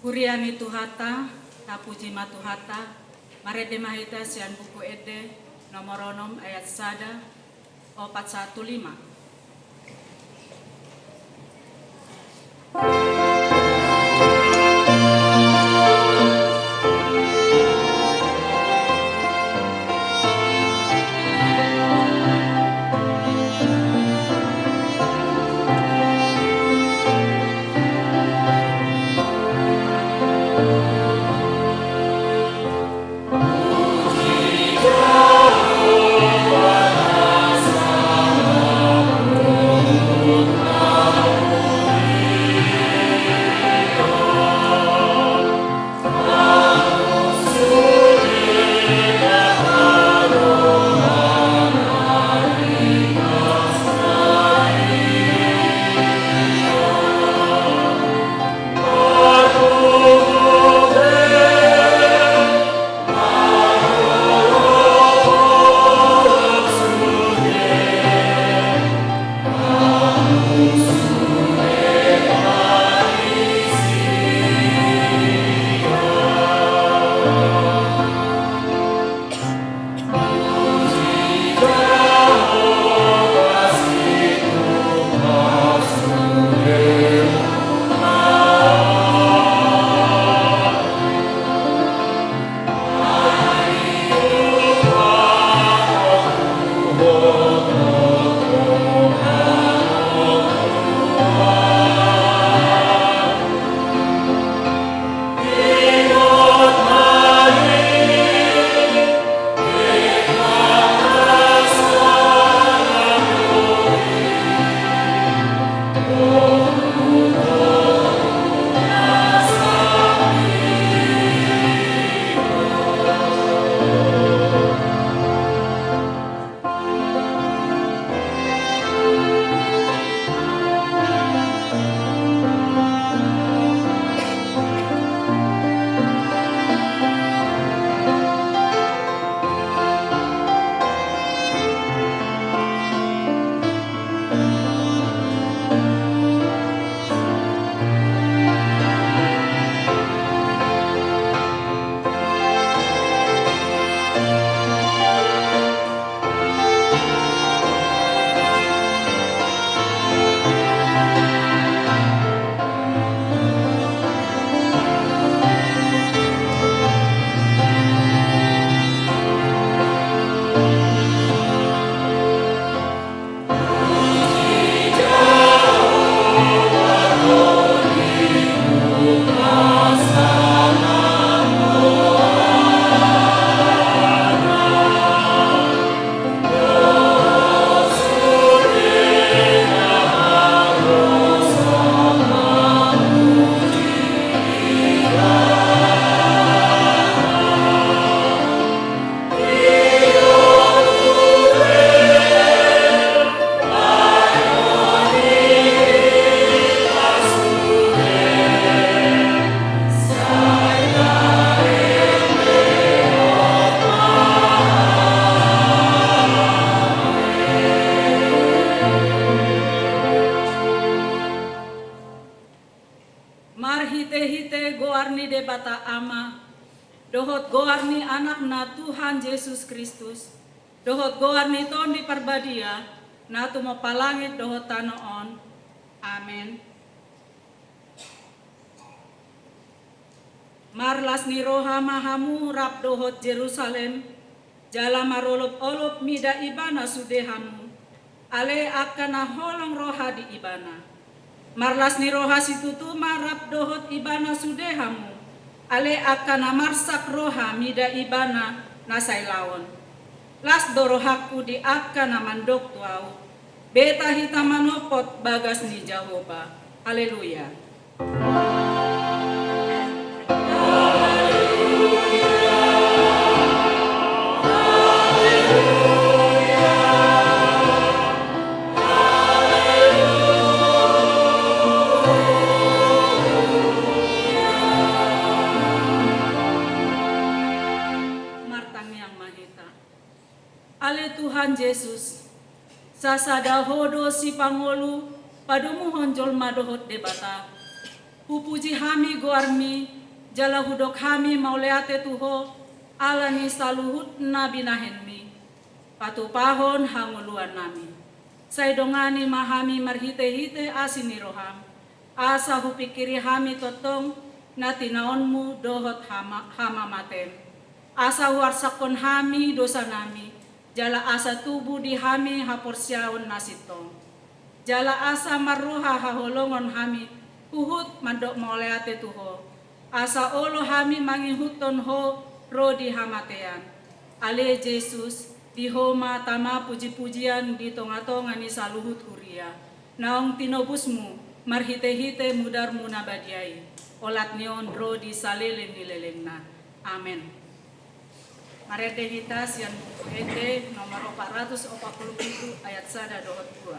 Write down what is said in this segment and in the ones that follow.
Kuriani Tuhata, Tapuji Matuhata, Marede Mahita Sian Buku Ede, Nomoronom ayat Sada, 415. Goarni de bata ama, dohot goarni anak na Tuhan Yesus Kristus, dohot goarni ton di parbadia, na tumo palangit dohot tanoon. Amen. Marlas ni roha mahamu rap dohot Jerusalem, jala marolop-olop mida ibana sudehamu, ale akana holong roha di ibana. Marlas ni roha situtu marap dohot ibana sudehamu, ale akana marsak roha mida ibana nasailawon. Las dorohaku di akana mandok tuau, beta hitamanopot bagas ni Jehovah. Haleluya. Tuhan Yesus, sasada hodo si pangolu padumu honjol madohot debata, Pupuji hami goarmi, jala hudok hami mauleate tuho, alani saluhut nabi nahenmi. Patu pahon hanguluan nami. Saidongani mahami marhite-hite asini roham. Asa hupikiri hami totong natinaonmu dohot hama maten. Asa huarsakon hami dosa nami. Jala asa tubuh di hami haporsyaon nasitong. Jala asa marruha haholongon hami uhut mandok moleate tuho. Asa olo hami mangihuton ho rodi hamatean. Ale Jesus di homa tama puji-pujian di tonga-tonga ni saluhut huria. Naong tinobusmu marhite-hite mudarmu nabadiai. Olat nion rodi saleleng nilelengna. Amen. Marete hitas yang buku nomor 447 ayat 1 dohot 2.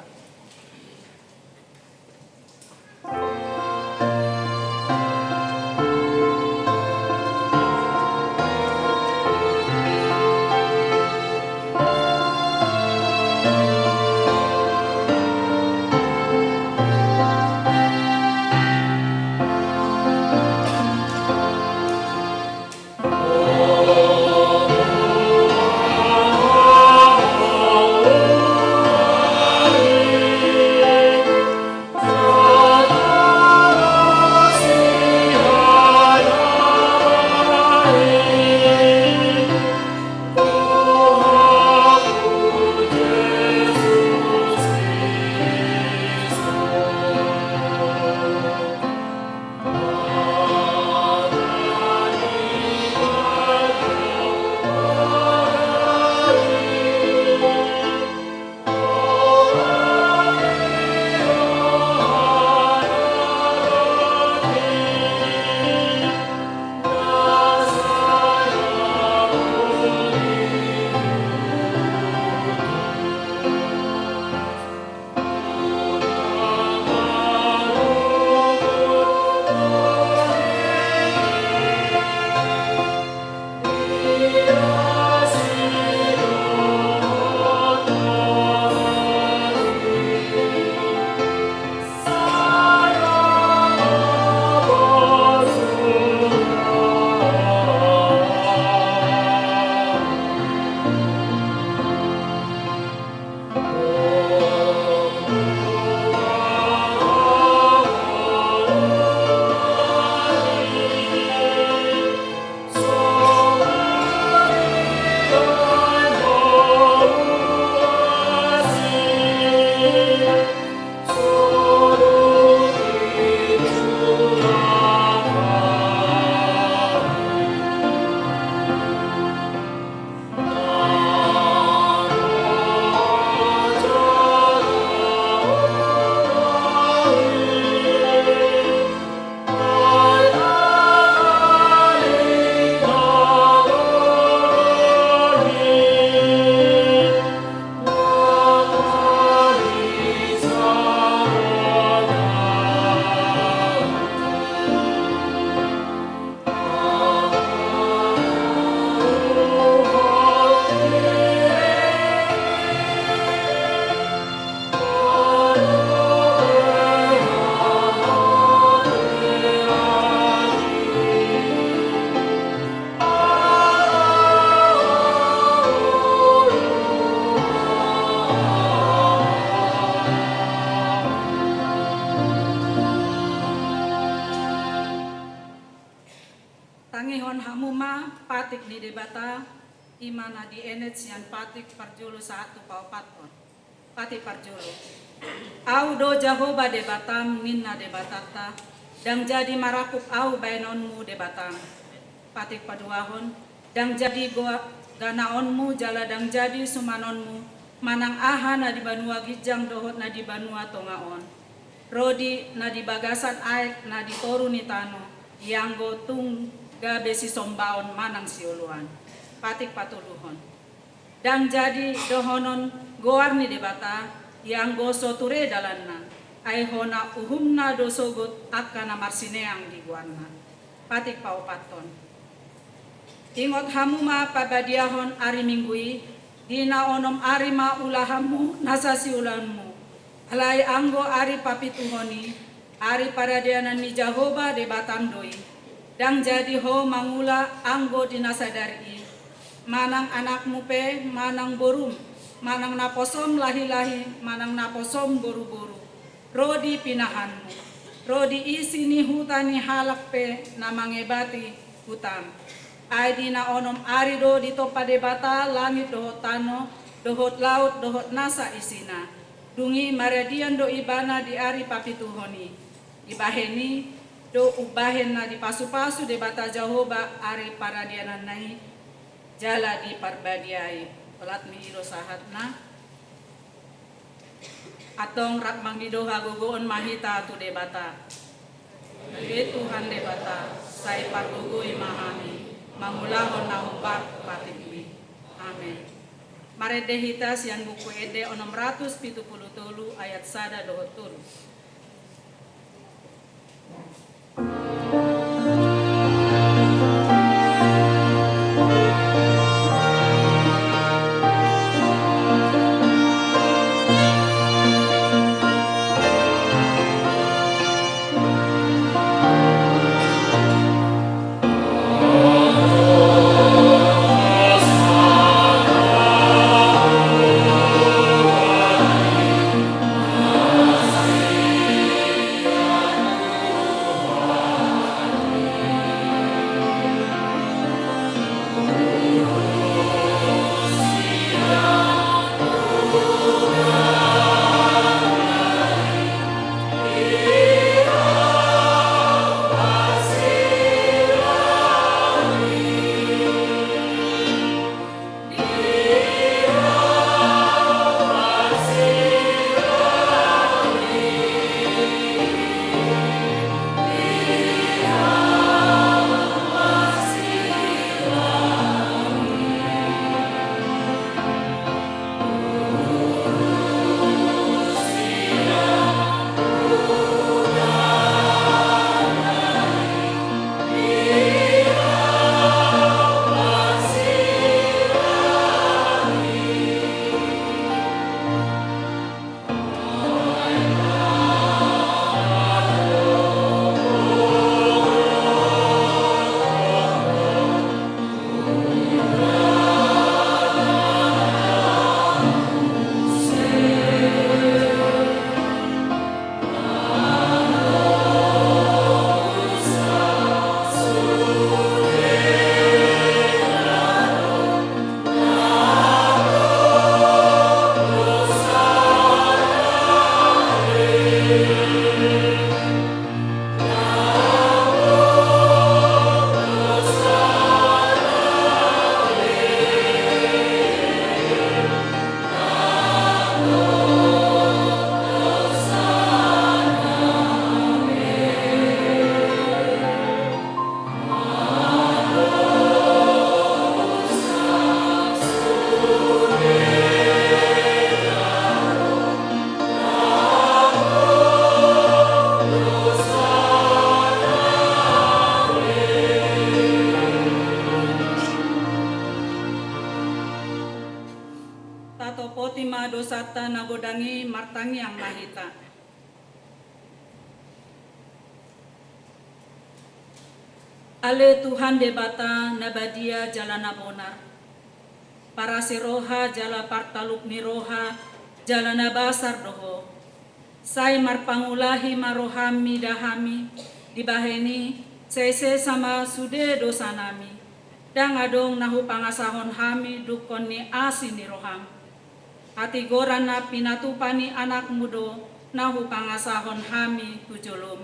Tangihon hamuma patik di debata imana di enet sian patik parjulu 1 paupaton. Patik parjulu. Au do Jahoba debatam minna debatata dang jadi marakup au bainonmu debatam. Patik paduahon dang jadi ganaonmu jala dang jadi sumanonmu manang aha na di banua gijang dohot na di banua tongaon. Rodi na di bagasan aek na di toru ni tano yang gotung gabesi sombaon manang siuluan. Patik patuluhon. Dang jadi dohonon goarni debata yang goso ture dalanna. Aihona uhumna dosogot akana marsineang di guarna. Patik paupaton. Ingot hamuma pabadiahon ari minggui. Dina onom ari ma ulahamu nasasi ulanmu. Alai anggo ari papituhoni. Ari paradianan ni Jahoba de batandoi. Dang jadi ho mangula anggo dinasadari. Manang anakmu pe, manang borum, manang naposom lahi-lahi, manang naposom boru-boru. Rodi pinahanmu, rodi isi ni hutani halak pe namangebati hutan. Aidi na onom ari do dito padebata langit dohot tano, dohot laut, dohot nasa isina. Dungi maradian do ibana di ari papituhoni. Ibaheni do ubahen na di pasu-pasu debata Jahoba ari paradianan nai jala di parbadiai. Pelat mi iro sahatna. Atong rak mangdidoha gogoon mahita tu debata. Bagi Tuhan debata, sai pargogoi mahami, mangulahon na humbar patipi. Amin. Mare dehita sian buku ede onom 173 ayat sada dohot turu. Potima dosata nabodangi martangi yang mahita. Ale Tuhan debata nabadia jalana bonar. Para siroha jala partaluk miroha jalana basar doho. Sai marpangulahi marohami dahami dibaheni sese sama sude dosanami. Dang adong nahu pangasahon hami dukon ni asin ni roham. Hati gorana pinatupani anak mudo nahu pangasahon hami tujolom.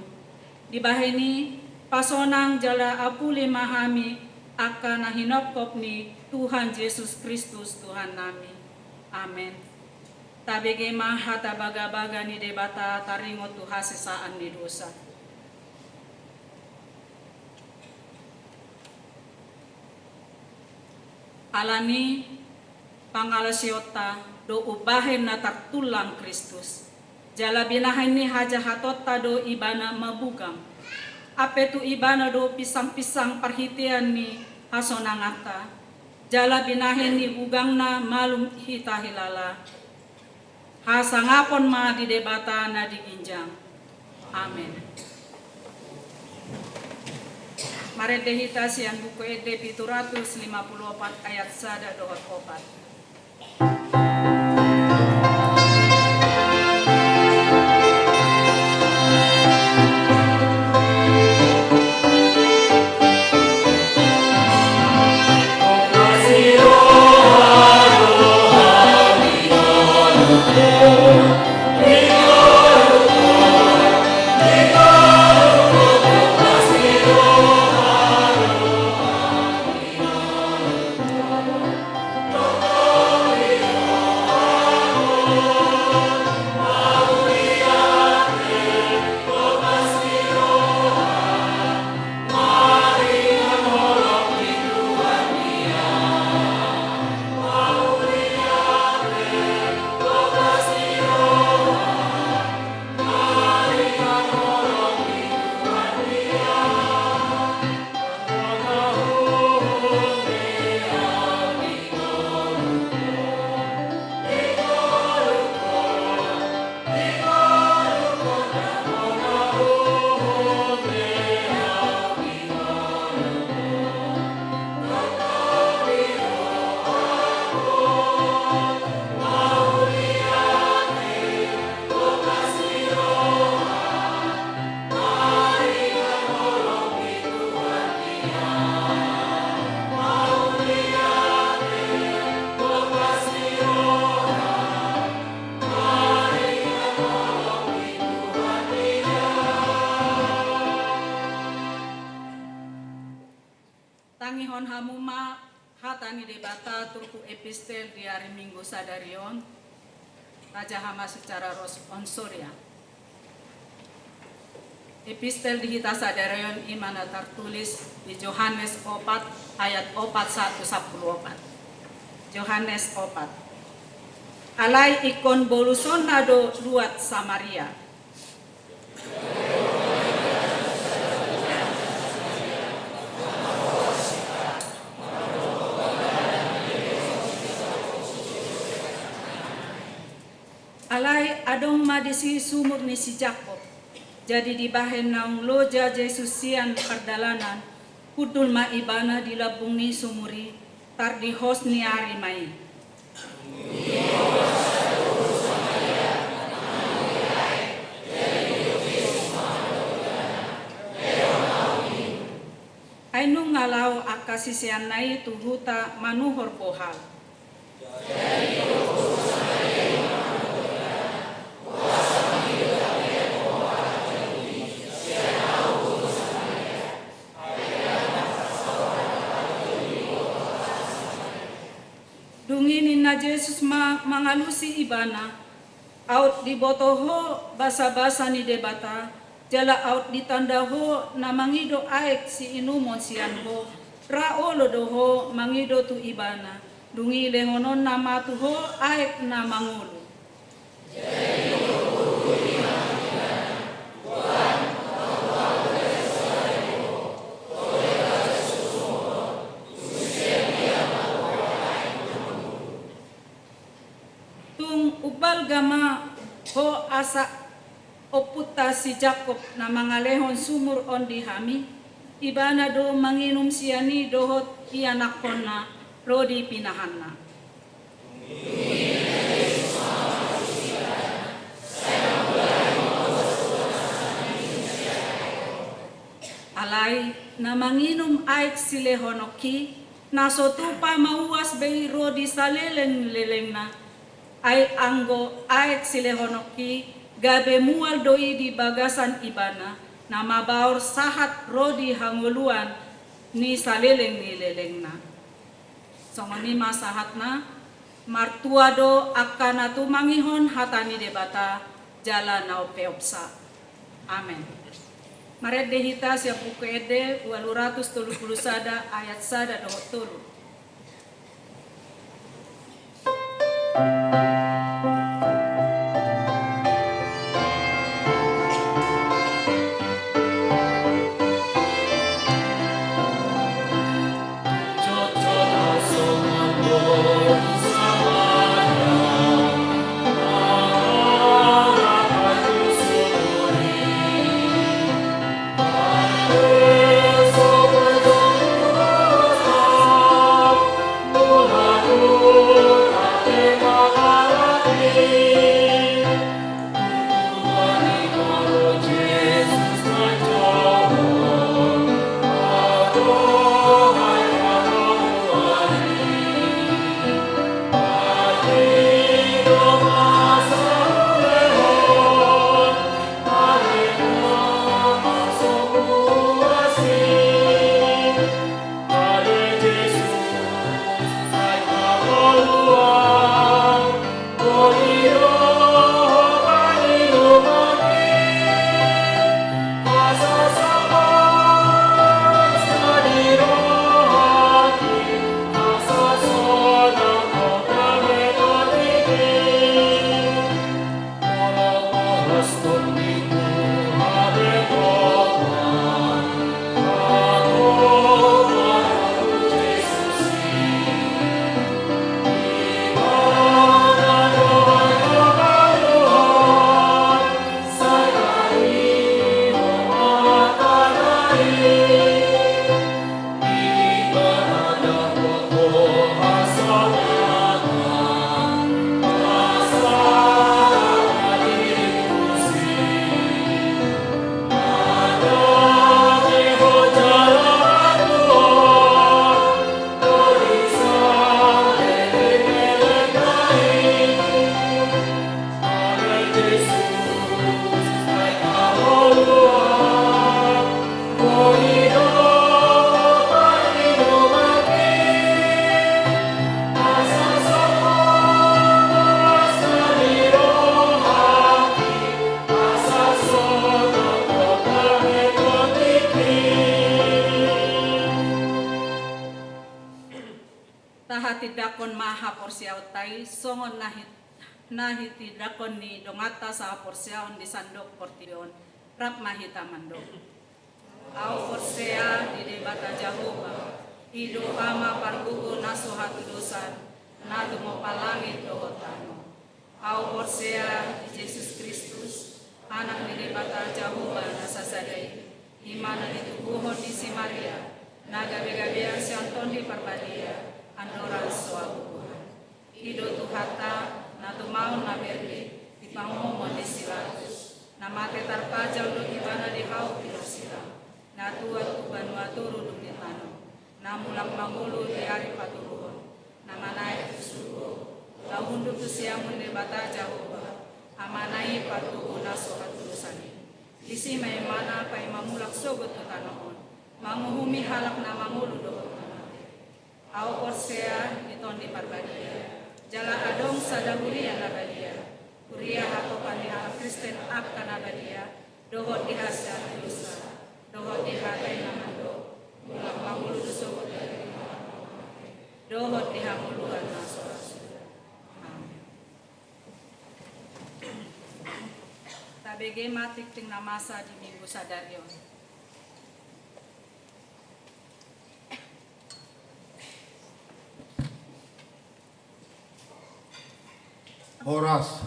Dibaheni pasonang jala apuli mahami akan nahinokop ni Tuhan Yesus Kristus Tuhan nami. Amin. Tabege maha tabaga-baga ni debata taringot tu hasisaan ni dosa. Alani pangalasiota do ubahen na tartulang Kristus. Jala binahan ni haja hatota do ibana mabugam. Ape tu ibana do pisang-pisang parhitian ni hasonangata. Jala binahan ni bugang na malum hita hilala. Hasangapon ma di debata na diginjang. Amin. Mari dehita sian buku ede 754 ayat 1 dohot 4. Tangihon hamuma hatani debata turku epistel di hari Minggu sadarion Raja Hama secara onsoria. Epistel di kita sadarion imana tertulis di Yohanes 4 ayat 41-14. Yohanes 4. Alai ikon boluson nado luat Samaria. Alai adong madisi sumur ni si Jakob. Jadi di bahen naung loja Jesus sian perdalanan. Kudul ma ibana di labung ni sumuri. Tar di hos ni ari mai. Ainu ngalau akasisian nai tuhuta manuhor pohal. Dunginin na Jesus mangalusi ibana, out di botoho basa-basa ni debata, jala out di tandaho na mangido aek si inumon siyan ho, raolo doho mangido tu ibana, dungi lehonon na matuho aek na mangulo. Ubal gama ho asa oputa si Jakob na mga lehon sumur on di hami, ibana do manginum siyani dohot iyanakon na rodi pinahan na. Alay na manginum aik si lehonoki, nasotupa mauwas bay rodi sa leleng-leleng na, ay anggo aek silehonoki gabe mual doi di bagasan ibana na mabaur sahat rodi hanguluan ni saleleng ni leleng na. Songoni masahat na martuado akana tu mangihon hatani debata jala nau peopsa. Amen. Maret dehita siap buku ede 230 sada ayat sada dohot tulu. tidakon maha porsiautai songon nahit tidakon ni dongata sa porsiaon di sandok portion rap mahita mandok. Au porsea di debata Jehova ido ama pargugo naso hatu dosan nadu mo palangit dohotano. Au porsea di Yesus Kristus anak di debata Jehova nasasadai imana ditubuhon di si Maria naga bega-bega si Anton di parbadia andoran soabuhan. Ido tuhata na tumaon na berli di pangomon di silatus na mate tarpajal do ibana di hau pinasila na tuat ubanua turu dumitano na mulang mangulu di hari paturuhon na manai sugo na hunduk tusiamun di bata Jehova amanai patuhu na sohat tulusani isi may mana pay mamulak sogot tutanoon manguhumi halak na mangulu dohot na mate. Au porsea iton di parbadia jala adong sadahuria na badia kuria hakopan di hal Kristen ak na badia dohot di hasa tulusa dohot di hatai na mando mulak mangulu dosogot dari dohot di hamuluan na sorasuda. Amin. Tabege matik ting namasa di minggu sadarion. Horas.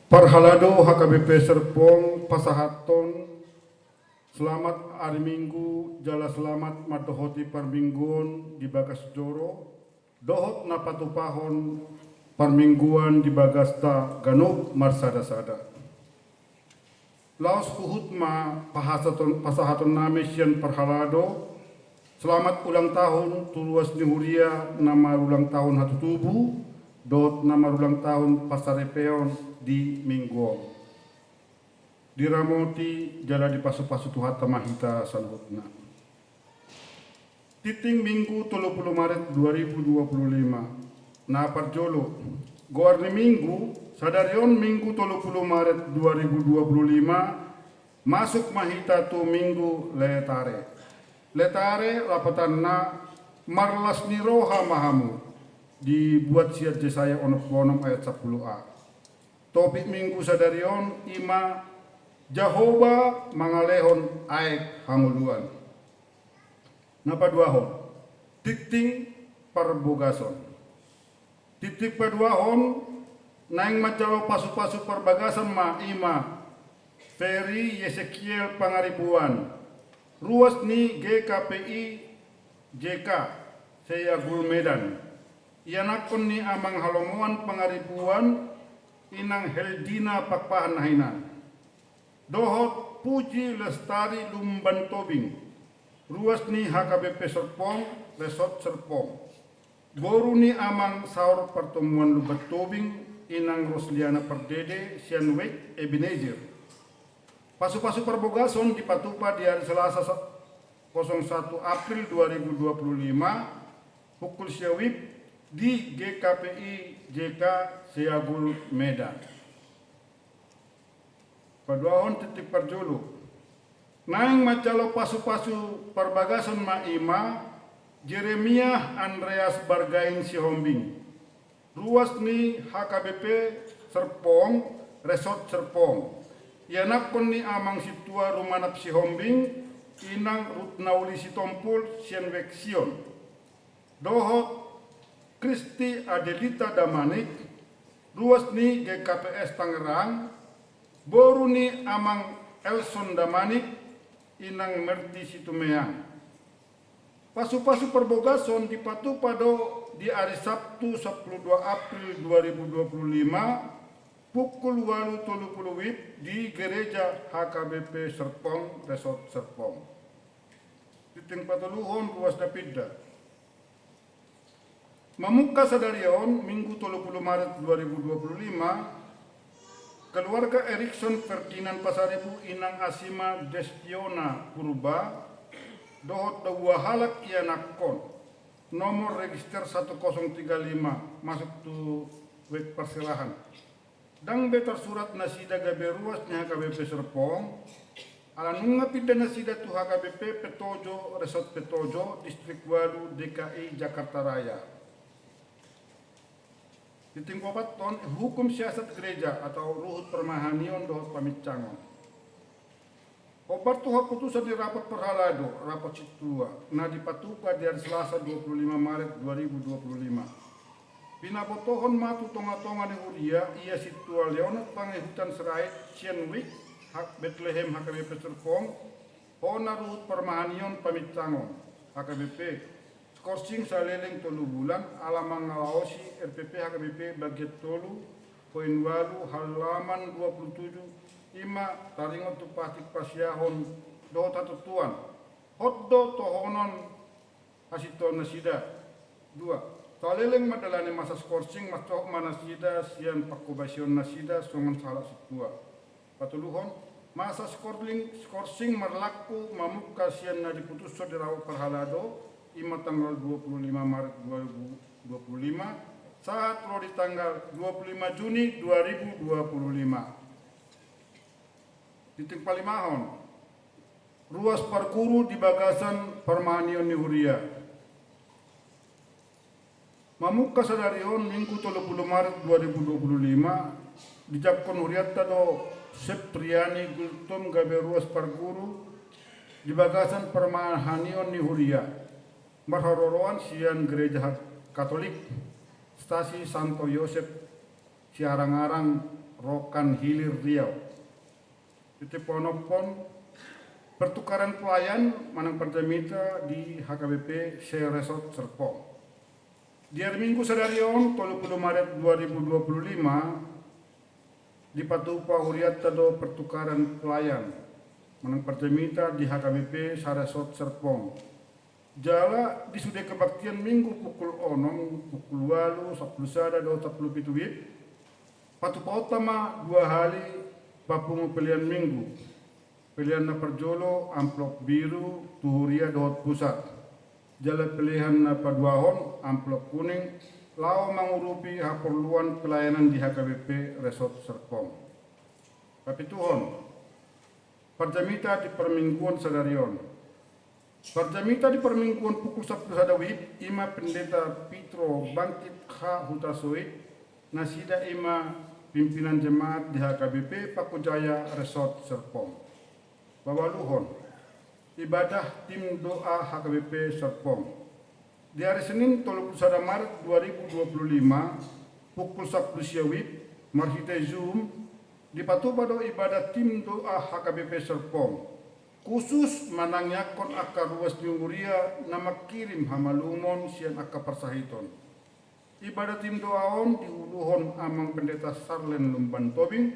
Parhalado HKBP Serpong pasahaton selamat hari Minggu jala selamat madohoti parmingguan di bagas joro dohot na patupahon parmingguan di bagasta ganuk marsada-sada. Laos kuhutma pasahaton nami sian parhalado selamat ulang tahun tuluas ni Huria nama ulang tahun hatu tubuh dot nama ulang tahun pasarepeon di Mingguo. Diramoti jala di pasu-pasu tuhata mahita salhutna. Titing Minggu 30 Maret 2025. Na parjolo. Goar ni Minggu sadarion Minggu 30 Maret 2025 masuk mahita tu Minggu letare. Letare lapatan na marlas ni roha mahamu dibuat siat Jesaya onok-onok ayat 10a. Topik Minggu sadarion ima Jehova mangalehon aek hanguluan. Napa duahon? Titing parbogason. Titik paduahon naing macalo pasu-pasu perbagasan ma ima Ferry Yesekiel Pangaribuan. Ruas ni GKPI JK saya Gul Medan. Ianakon ni amang halomuan Pangaribuan inang Heldina Pakpahan Nahinan. Dohot Puji Lestari Lumban Tobing. Ruas ni HKBP Serpong Resort Serpong. Boru ni amang saur pertemuan Lubat Tobing inang Rosliana Perdede Sianwek Ebenezer. Pasu-pasu perbogason dipatupa di hari Selasa 01 April 2025 pukul syawib di GKPI JK Siagul Medan. Paduahon titik parjulu. Naing macalo pasu-pasu perbagasan maima Jeremiah Andreas Bargain Sihombing. Ruas ni HKBP Serpong Resort Serpong. Ianakon ni amang situa rumanap Sihombing inang Rutnauli Sitompul Sianwek Sion. Dohot Kristi Adelita Damanik. Ruas ni GKPS Tangerang. Boru ni amang Elson Damanik inang Merti Situmeang. Pasu-pasu perbogason dipatu pado di hari Sabtu 12 April 2025 pukul 8.30 WIB di Gereja HKBP Serpong Resort Serpong. Titing patuluhon ruas dapidda. Mamuka sadarion Minggu 30 Maret 2025 keluarga Erikson Ferdinand Pasaribu inang Asima Destiona Purba dohot dawa halak ianakon nomor register 1035 masuk tu wek perserahan dang betar surat nasida gabe ruasnya KBP Serpong Alanunga pidana sida tu HKBP Petojo, Resort Petojo, Distrik Walu, DKI Jakarta Raya. Ditingkopat ton hukum siasat gereja atau Ruhut Permahanion dohot pamicangon. Obat tuha putusan di rapat perhalado, rapat situa, na dipatuka di hari Selasa 25 Maret 2025. Pinabotohon matu tonga-tonga di Huria, ia situa Leonat Pangehutan Serait, Sienwik, Hak Bethlehem HKBP Serpong, Hona Ruhut Permahanion Pamicangon, HKBP Skorsing Saleleng tolu bulan, Alamang Ngalaosi, RPP HKBP Bagiat Tolu, Poin Walu, halaman 27, Ima Taringot Tupatik Pasyahon, Dota Tutuan, Hotdo Tohonon Hasiton Nasida, 2. Saleleng Madalane Masa Skorsing, Masok Manasida, Sian Pakubasion Nasida, Songan Salah Situa. Patuluhon, Masa Skorsing Merlaku, Mamuka Sian Nadiputus Soderawa Perhalado, Ima tanggal 25 Maret 2025 saat di tanggal 25 Juni 2025. Titik palimahon ruas parkuru di Bagasan Permahanion Nihuria. Mamuka sadarion Minggu 30 Maret 2025 dijapkon huriatta do Septriani Gultum gabe ruas parkuru di Bagasan Permahanion Nihuria. Marhororoan sian gereja Katolik stasi Santo Yosef Siarang-arang Rokan Hilir Riau. Titiponopon pertukaran pelayan manang perjamita di HKBP Resort Serpong. Di hari Minggu sadarion 30 Maret 2025 di Patupa Huriatta do pertukaran pelayan manang perjamita di HKBP Resort Serpong. Jala di sudah kebaktian minggu pukul 6, pukul 8, 10 sada, 10 pituit. Patupa utama 2 hari papungu pilihan minggu. Pilihan na perjolo, amplop biru, tuhuria dohot pusat. Jala pilihan na paduahon, amplop kuning, lao mengurupi haperluan pelayanan di HKBP Resort Serpong. Kapituhon, perjamita di permingguan sadarion. Perjamita di permingguan pukul 10 sadawit, Ima Pendeta Pitro Bangkit Kha Hutasoit, Nasida Ima pimpinan jemaat di HKBP Pakujaya Resort Serpong. Bawaluhon, ibadah tim doa HKBP Serpong. Di hari Senin 31 Maret 2025, pukul 10 siawit, marhite Zoom, dipatubado ibadah tim doa HKBP Serpong. Khusus manangyakon akka ruas niuria na makirim hamalumon sian akka persahiton. Ibadah tim doaon diuluhon amang pendeta Sarlen Lumban Tobing.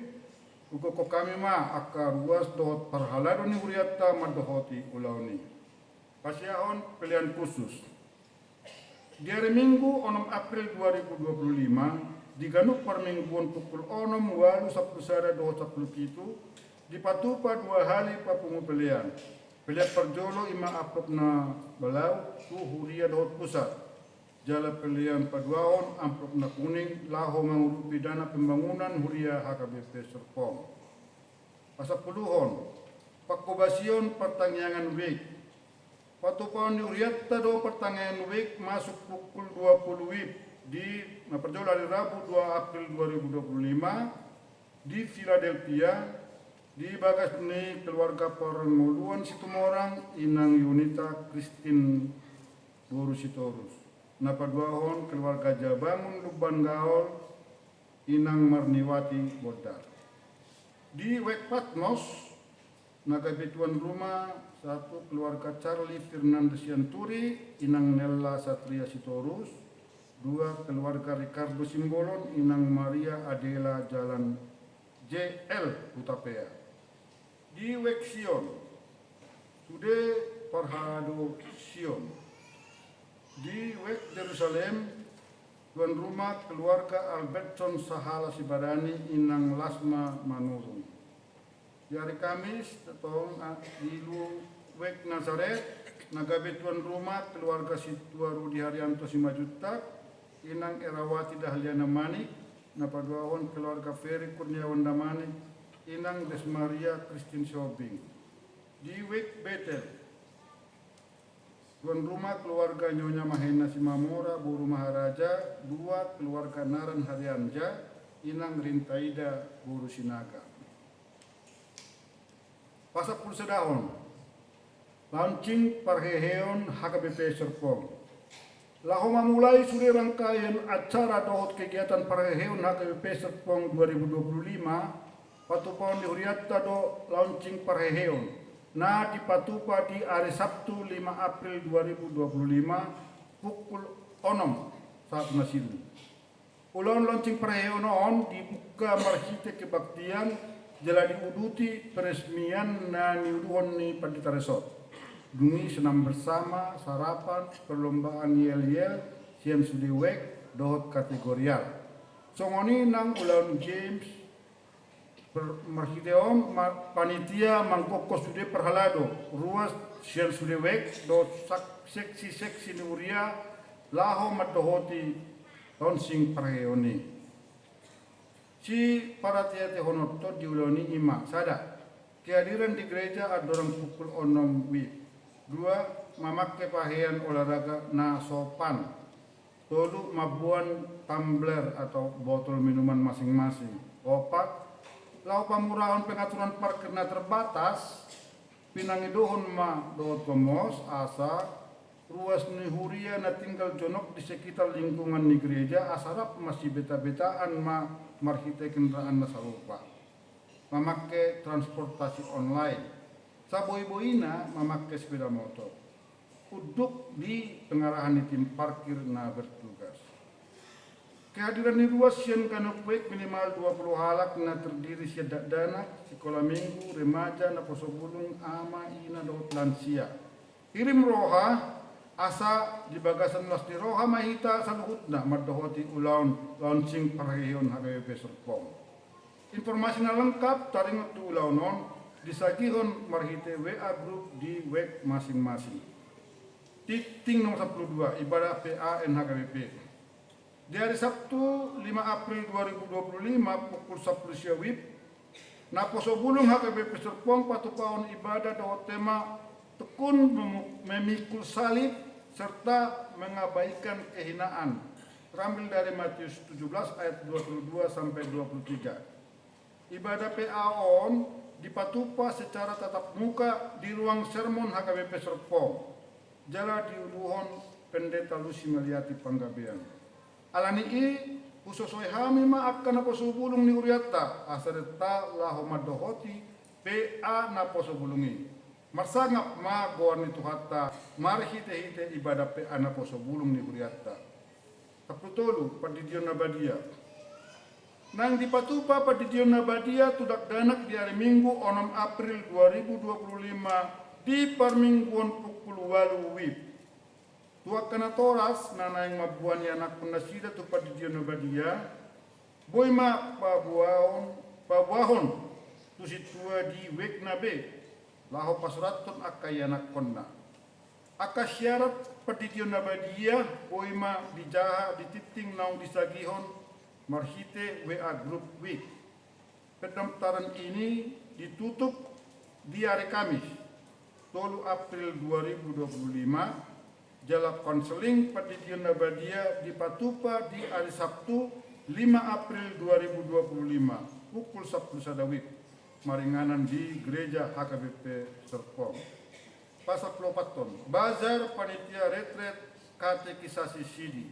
Ugo kami ma akka ruas dohot perhalado niuriatta madohoti ulauni. Pasiahon pilihan khusus. Di hari Minggu 6 April 2025 diganuk permingguan pukul 6 walu 10 sada dohot 10 kitu. Di Patupa 2 hari papungu pilihan. Pilihan perjolo ima apok na balau tu huria dohot pusat. Jala pilihan paduaon amplop na kuning laho mengurupi dana pembangunan huria HKBP Serpong. Pasapuluhon Pakubasion pertangyangan week. Patupaon di Uriatta do pertangyangan week masuk pukul 20 WIB di perjolo hari Rabu 2 April 2025 di Philadelphia. Di bagas ni keluarga Perenguluan Situmorang Inang Yunita Kristin Boru Sitorus. Napaduahon keluarga Jabangun Luban Gaol Inang Marniwati Bodar. Di Wek Patmos nagabituan rumah satu keluarga Charlie Fernandes Yanturi Inang Nella Satria Sitorus. 2 keluarga Ricardo Simbolon Inang Maria Adela Jalan JL Utapea. Di Wek Sion, Today Parhado Sion. Di Wek Jerusalem, tuan rumah keluarga Albertson Sahala Sibarani Inang Lasma Manurung. Di hari Kamis, di Wek Nazaret, nagabe tuan rumah keluarga Situa Rudi Haryanto Simajuta Inang Erawati Dahliana Manik, napaduawan keluarga Ferry Kurniawan Damani Inang Desmaria Christine Shobing. di Wek Betel. Tuan rumah keluarga Nyonya Mahena Simamora, Buru Maharaja. 2, keluarga Naran Haryanja, Inang Rintaida, Buru Sinaga. Pasal Pulsedahon, launching Parheheon HKBP Serpong. Laho memulai suri rangkaian acara dohot kegiatan Parheheon HKBP Serpong 2025, patupaon di Huriatta do launching Parheheon. Nah di patupa di hari Sabtu 5 April 2025 pukul 6 saat nasilu. Ulang launching Parheheon on dibuka marhite kebaktian jala diuduti peresmian na niuduhon ni Pandita Resort. Dungi senam bersama, sarapan, perlombaan yel-yel, siam sudiwek, dohot kategorial. Songoni nang ulang James Marhideon panitia mangkoko sude perhalado ruas sian sudewek do seksi ni uria laho madohoti launching Parheheoni. Si para tiate honoto diuloni ima sada kehadiran di gereja adorang pukul 6 wib. 2, memakai pakaian olahraga na sopan. Tolu mabuan tumbler atau botol minuman masing-masing. 4, lau pamurahan pengaturan parkir na terbatas, pinangidohon ma dohot komos asa ruas ni huria na tinggal jonok di sekitar lingkungan ni gereja asarap masih beta-betaan ma marhite kendaraan na sarupa. Memakai transportasi online. Saboy-boyina memakai sepeda motor. Uduk di pengarahan di tim parkir na bertugas. Kehadiran di ruas sian kanopwek minimal 20 halak na terdiri siadak dana, sekolah minggu, remaja, na posobulung, ama, ina, dot lansia. Kirim roha, asa di bagasan las di roha mahita saluhut na madohoti ulaun launching Parheheon HKBP Serpong. Informasi na lengkap taringot tu ulaunon disagihon marhite WA group di web masing-masing. Titing nomor 12 ibadah PA NHKBP. Di hari Sabtu 5 April 2025 pukul 10 siang wib, na posobulung HKBP Serpong patupaon ibadah dohot tema tekun memikul salib serta mengabaikan kehinaan. Terambil dari Matius 17 ayat 22 sampai 23. Ibadah PA on dipatupa secara tatap muka di ruang sermon HKBP Serpong. Jala diuduhon Pendeta Lucy Meliati Panggabean. Alani i usosoi hami ma akan na posobulung ni Huriatta asareta laho madohoti PA na posobulungi. Marsangap ma goan ni Tuhatta marhite-hite ibadah PA na posobulung ni Huriatta. Taputolu padidion na badia. Nang dipatupa padidion na badia tudak danak di hari Minggu 6 April 2025 di parmingguan pukul 8 wib. Tuak kana toras nanayang mabuan ni anak penasida tu padidion na badia. Boy ma pabuahon tu situa di wek na be. Laho pasuraton akay anak konna. Aka syarat padidion na badia boy ma dijaha dititing naung disagihon marhite WA group week. Pendaftaran ini ditutup di hari Kamis 3 April 2025. Jala konseling padidion nabadia di Patupa di hari Sabtu 5 April 2025 pukul 10 sadawik maringanan di gereja HKBP Serpong. Pasal 24 bazar panitia retret katekisasi Sidi.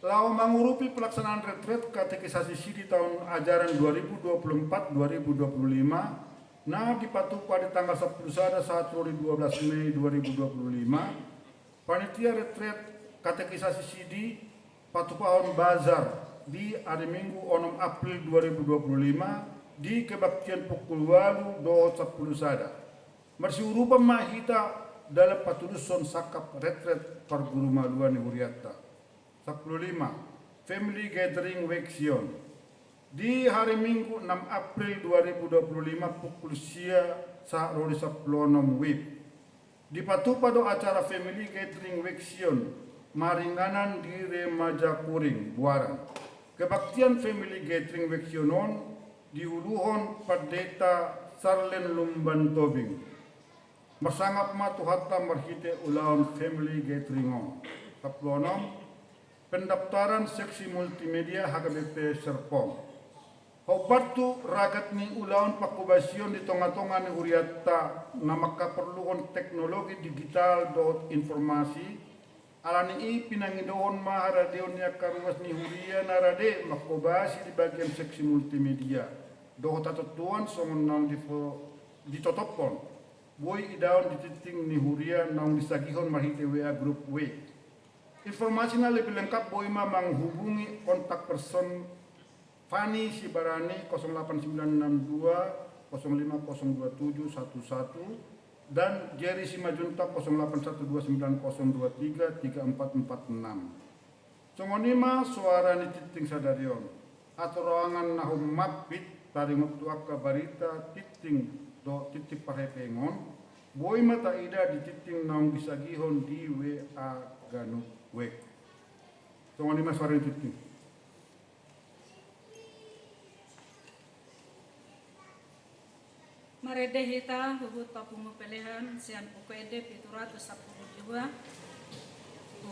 Lawa mengurupi pelaksanaan retret katekisasi Sidi tahun ajaran 2024-2025 nah di Patupa di tanggal 10 sada 1 12 Mei 2025 panitia retret katekisasi Sidi Patupaon Bazar di hari Minggu 6 April 2025 di kebaktian pukul 8 do 10 sada marsiurupa mahita dalam patuluson sakap retret parguru maluan ni Huriatta. 15 Family Gathering Weeksion di hari Minggu 6 April 2025 pukul sia sa roli 10 wib. Di Patupa do acara Family Gathering Weeksion maringanan di Remaja Kuring Buaran. Kebaktian Family Gathering Weeksionon di Uluhon Padeta Sarlen Lumban Tobing. Masangap matuhatta marhite ulaon family gatheringon. Kaplonom, pendaftaran seksi multimedia HKBP Serpong. Hobatu ragat ni ulaon pakubasion di tonga-tonga ni Uriata na makaperluon teknologi digital dot informasi alani i pinangidoon maharadeon niya karuas ni Huria narade makobasi di bagian seksi multimedia. Doho tatutuan songon naong ditotopon. Boy idaon dititing ni Huria naong disagihon mahite WA Group W. Informasi na lebih lengkap boy ma menghubungi kontak person Fani Sibarani 08962 0502711 dan Jerry Simajunta 081290233446. Songonima suara ni titing sadarion. Atau ruangan nahum mapit taringot tuak kabarita titing do titik parhepengon. Boy mata ida di titing naung disagihon di WA Ganut Wek. Songonima suara ni titing. Marede hita hubut papungu pelehan sian UPD 710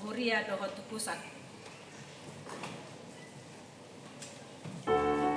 Huria dohot pusat. Oh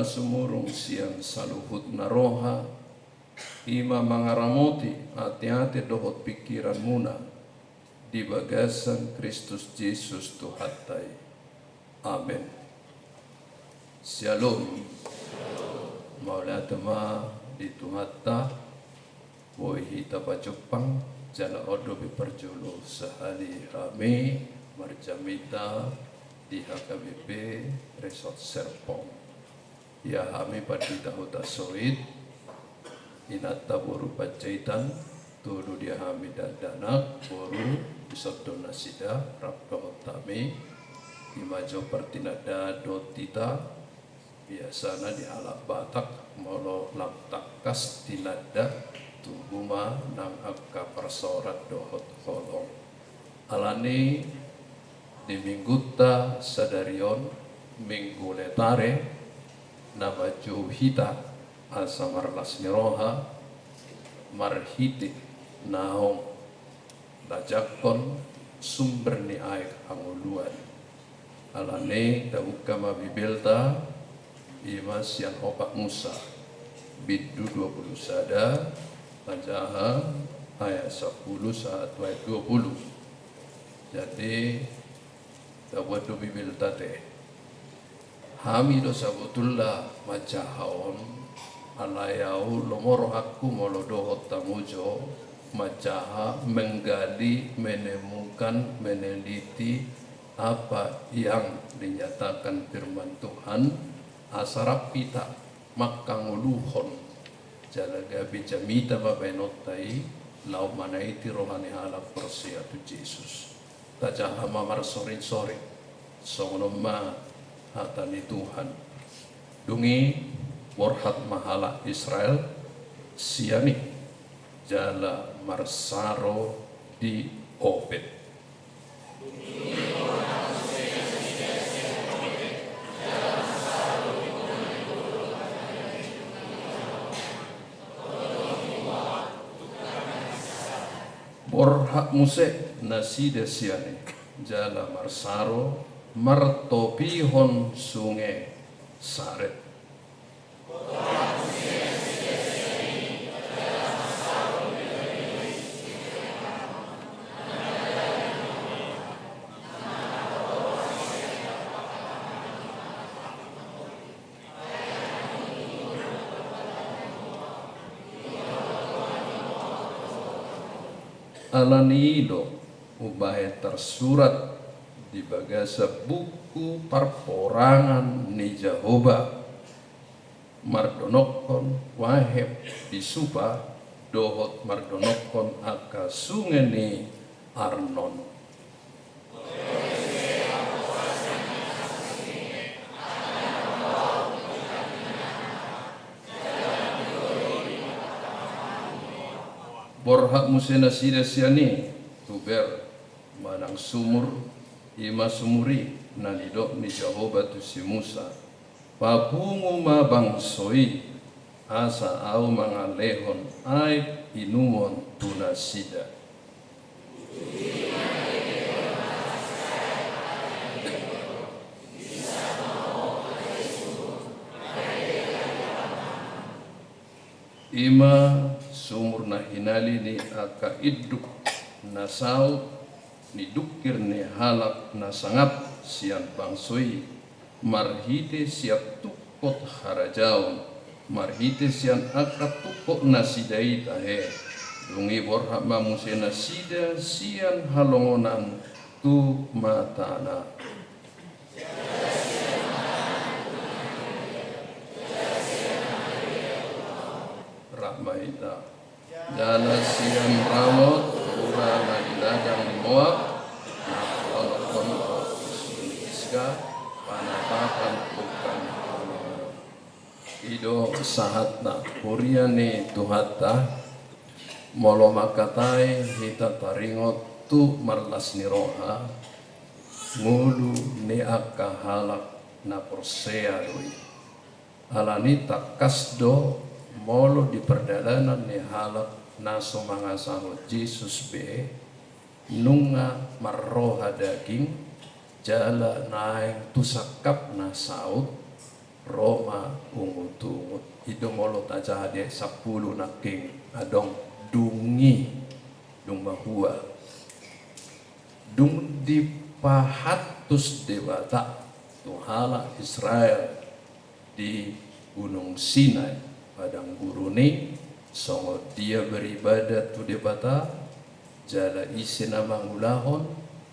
sumurung sian saluhut naroha, ima mangaramoti hati-hati dohot pikiran muna di bagasan Kristus Yesus Tuhatai. Amin. Shalom. Maula tema di Tuhatta, boy hita pa Jepang, jala odo biperjulu sehari rame marjamita di HKBP Resort Serpong. Ya hami padita huta soid, inata boru pacaitan, tulu dia hami dadanak, boru bisok donasida, rapdo tami, imajo pertinada dotita, biasana di halak Batak, molo laptakas tinada, tubuma nang akka persorat dohot kolong. Alani di mingguta sadarion minggu letare nama juhita asa marlas niroha marhiti naong lajakon sumber ni aik anguluan. Alane daukama bibelta imas yang opak Musa bidu 20 sada Pajaha ayat 10 saat ayat 20. Jadi dapat bibelta teh hamido sabutullah macahaon alayau lomoro aku molodohot tamujo macaha menggali menemukan meneliti apa yang dinyatakan firman Tuhan asarap pita makanguluhon jalaga bijamita babenotai lau manaiti rohani halak persiatu Yesus tajaha mamar sorin-sorin songonoma hatani Tuhan dungi warhat mahala Israel siani jala marsaro di Obed. Borhak musek nasida siane jala marsaro martopihon sungai saret. Alanido ubahe tersurat di bagasa buku perporangan ni Jehovah mardonokon waheb disupa dohot mardonokon aka sungeni Arnon. Borhak musena sida siani tuber manang sumur ima sumuri nanidok ni Jehovah tu si Musa papungu mabang soi asa au mangalehon aib inumon tuna sida. Ima sumur na hinali ni aka iduk na saut ni dukir ni halak na sangap sian bangsoi marhite siap tukot harajaun marhite sian aka tukot na sidai tahe dungi borhak mamusena sida sian halongonan tu matana. Rahmaita jala siam ramot urana iladang di Moab nakolokon iska panatapan bukan ido sahatna puriane tuhatta molo makatai hita taringot tu marlas niroha ngulu ni akka halak na persea doi alani takasdo molo di perdalanan ni halak naso mangasahot Yesus be nunga marroha daging jala naing tusakap na saut Roma ungut-ungut itu molot aja de 10 naking adong dungi dung mahua dung dipahatus debata tuhala Israel di Gunung Sinai padang gurune songo dia beribadat tu debata jala isi nama ngulahon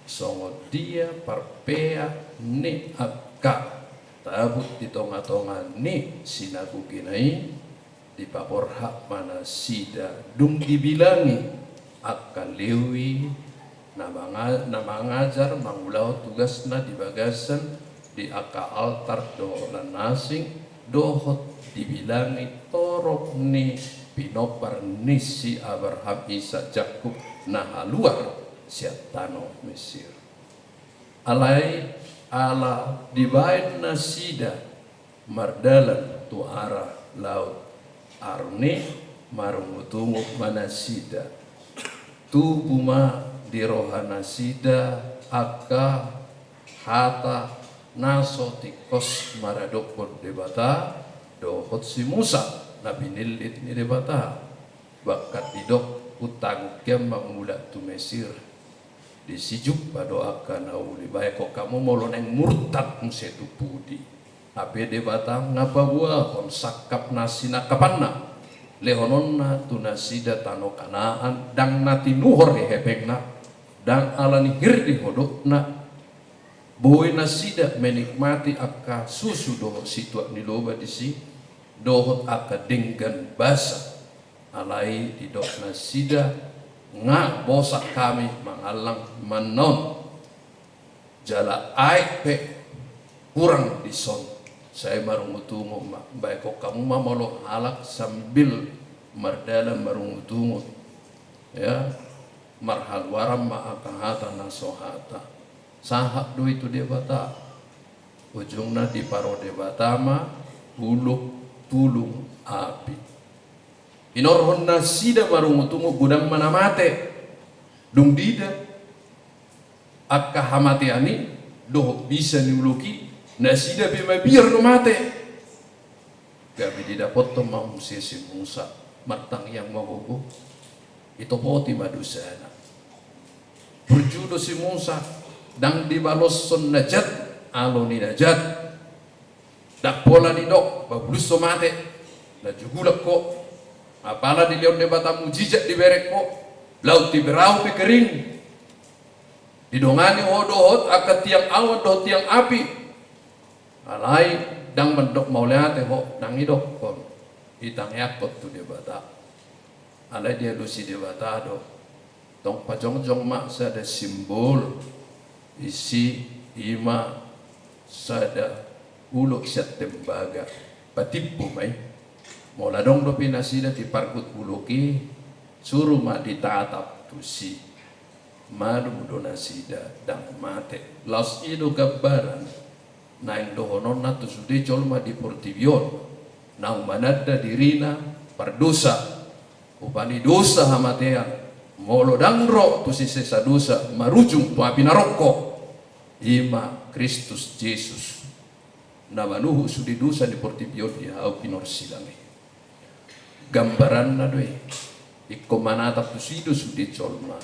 songo dia parpea ni akka tabut di tonga-tonga ni sinaguginai di paporhak mana sida dung dibilangi akan lewi nama ngajar mangulau tugasna di bagasan di aka altar dolan nasing dohot dibilangi torok ni pinopar nisi Abraham Isa Jakub nah luar siatano Mesir alai ala dibain nasida mardalan tu arah laut arne marungutungu manasida tu buma di rohana sida akka hata naso tikos maradokon debata dohot si Musa nabi nilit ni debata bakat didok utang kem mangula tu Mesir disijuk pada akan auli baik kok kamu moloneng murtad musetu pudi ape debata ngapa buah kon sakap nasina kapanna lehononna tu nasida tano kanaan dang nati nuhor hepengna dang alani hirdi hodokna boy nasida menikmati akka susu doho situa niloba disi dohot akka denggan basa alai didok nasida nga bosak kami mangalang manon jala ai pe kurang dison saya marungutungo baik kok kamu mamolo halak sambil mardala marungutungo ya marhal waram maakahata nasohata sahak do itu debata ujungna di paro debata ma huluk tulung api inorhon nasida marungutungo gudang mana mate dung dida akka hamate ani doh bisa niuluki nasida bima biar no mate gabi didapot to mau sisi Musa matang yang magogo itu poti madusana berjudo si Musa dang dibalos son najat alo ni najat dak pola ni dok babulus so mate na jugulak ko apala di leon debata mujizat di berek ko laut di berau pe kering didongani hodohot akat tiang awan dohot tiang api alai dang mendok mauleate ho dang idok kon itang yakot tu debata alai dia lusi debata do tong pajong-jong mak sada simbol isi ima sada uluk siat tembaga patipu mai mola dong do pinasida ti parkut buluki suruh mak ditatap tu si madu donasida dang mate laus ido gambaran naing dohonon na tu sude colma di portivion nang manada dirina pardosa upani dosa hamatean molo dangro tu si sesa dosa marujung tu api naroko ima Kristus Yesus namanuhu sudi dosa di portivion di hau pinor silangi gambaran na doy ikko manatap tu sido sudi colma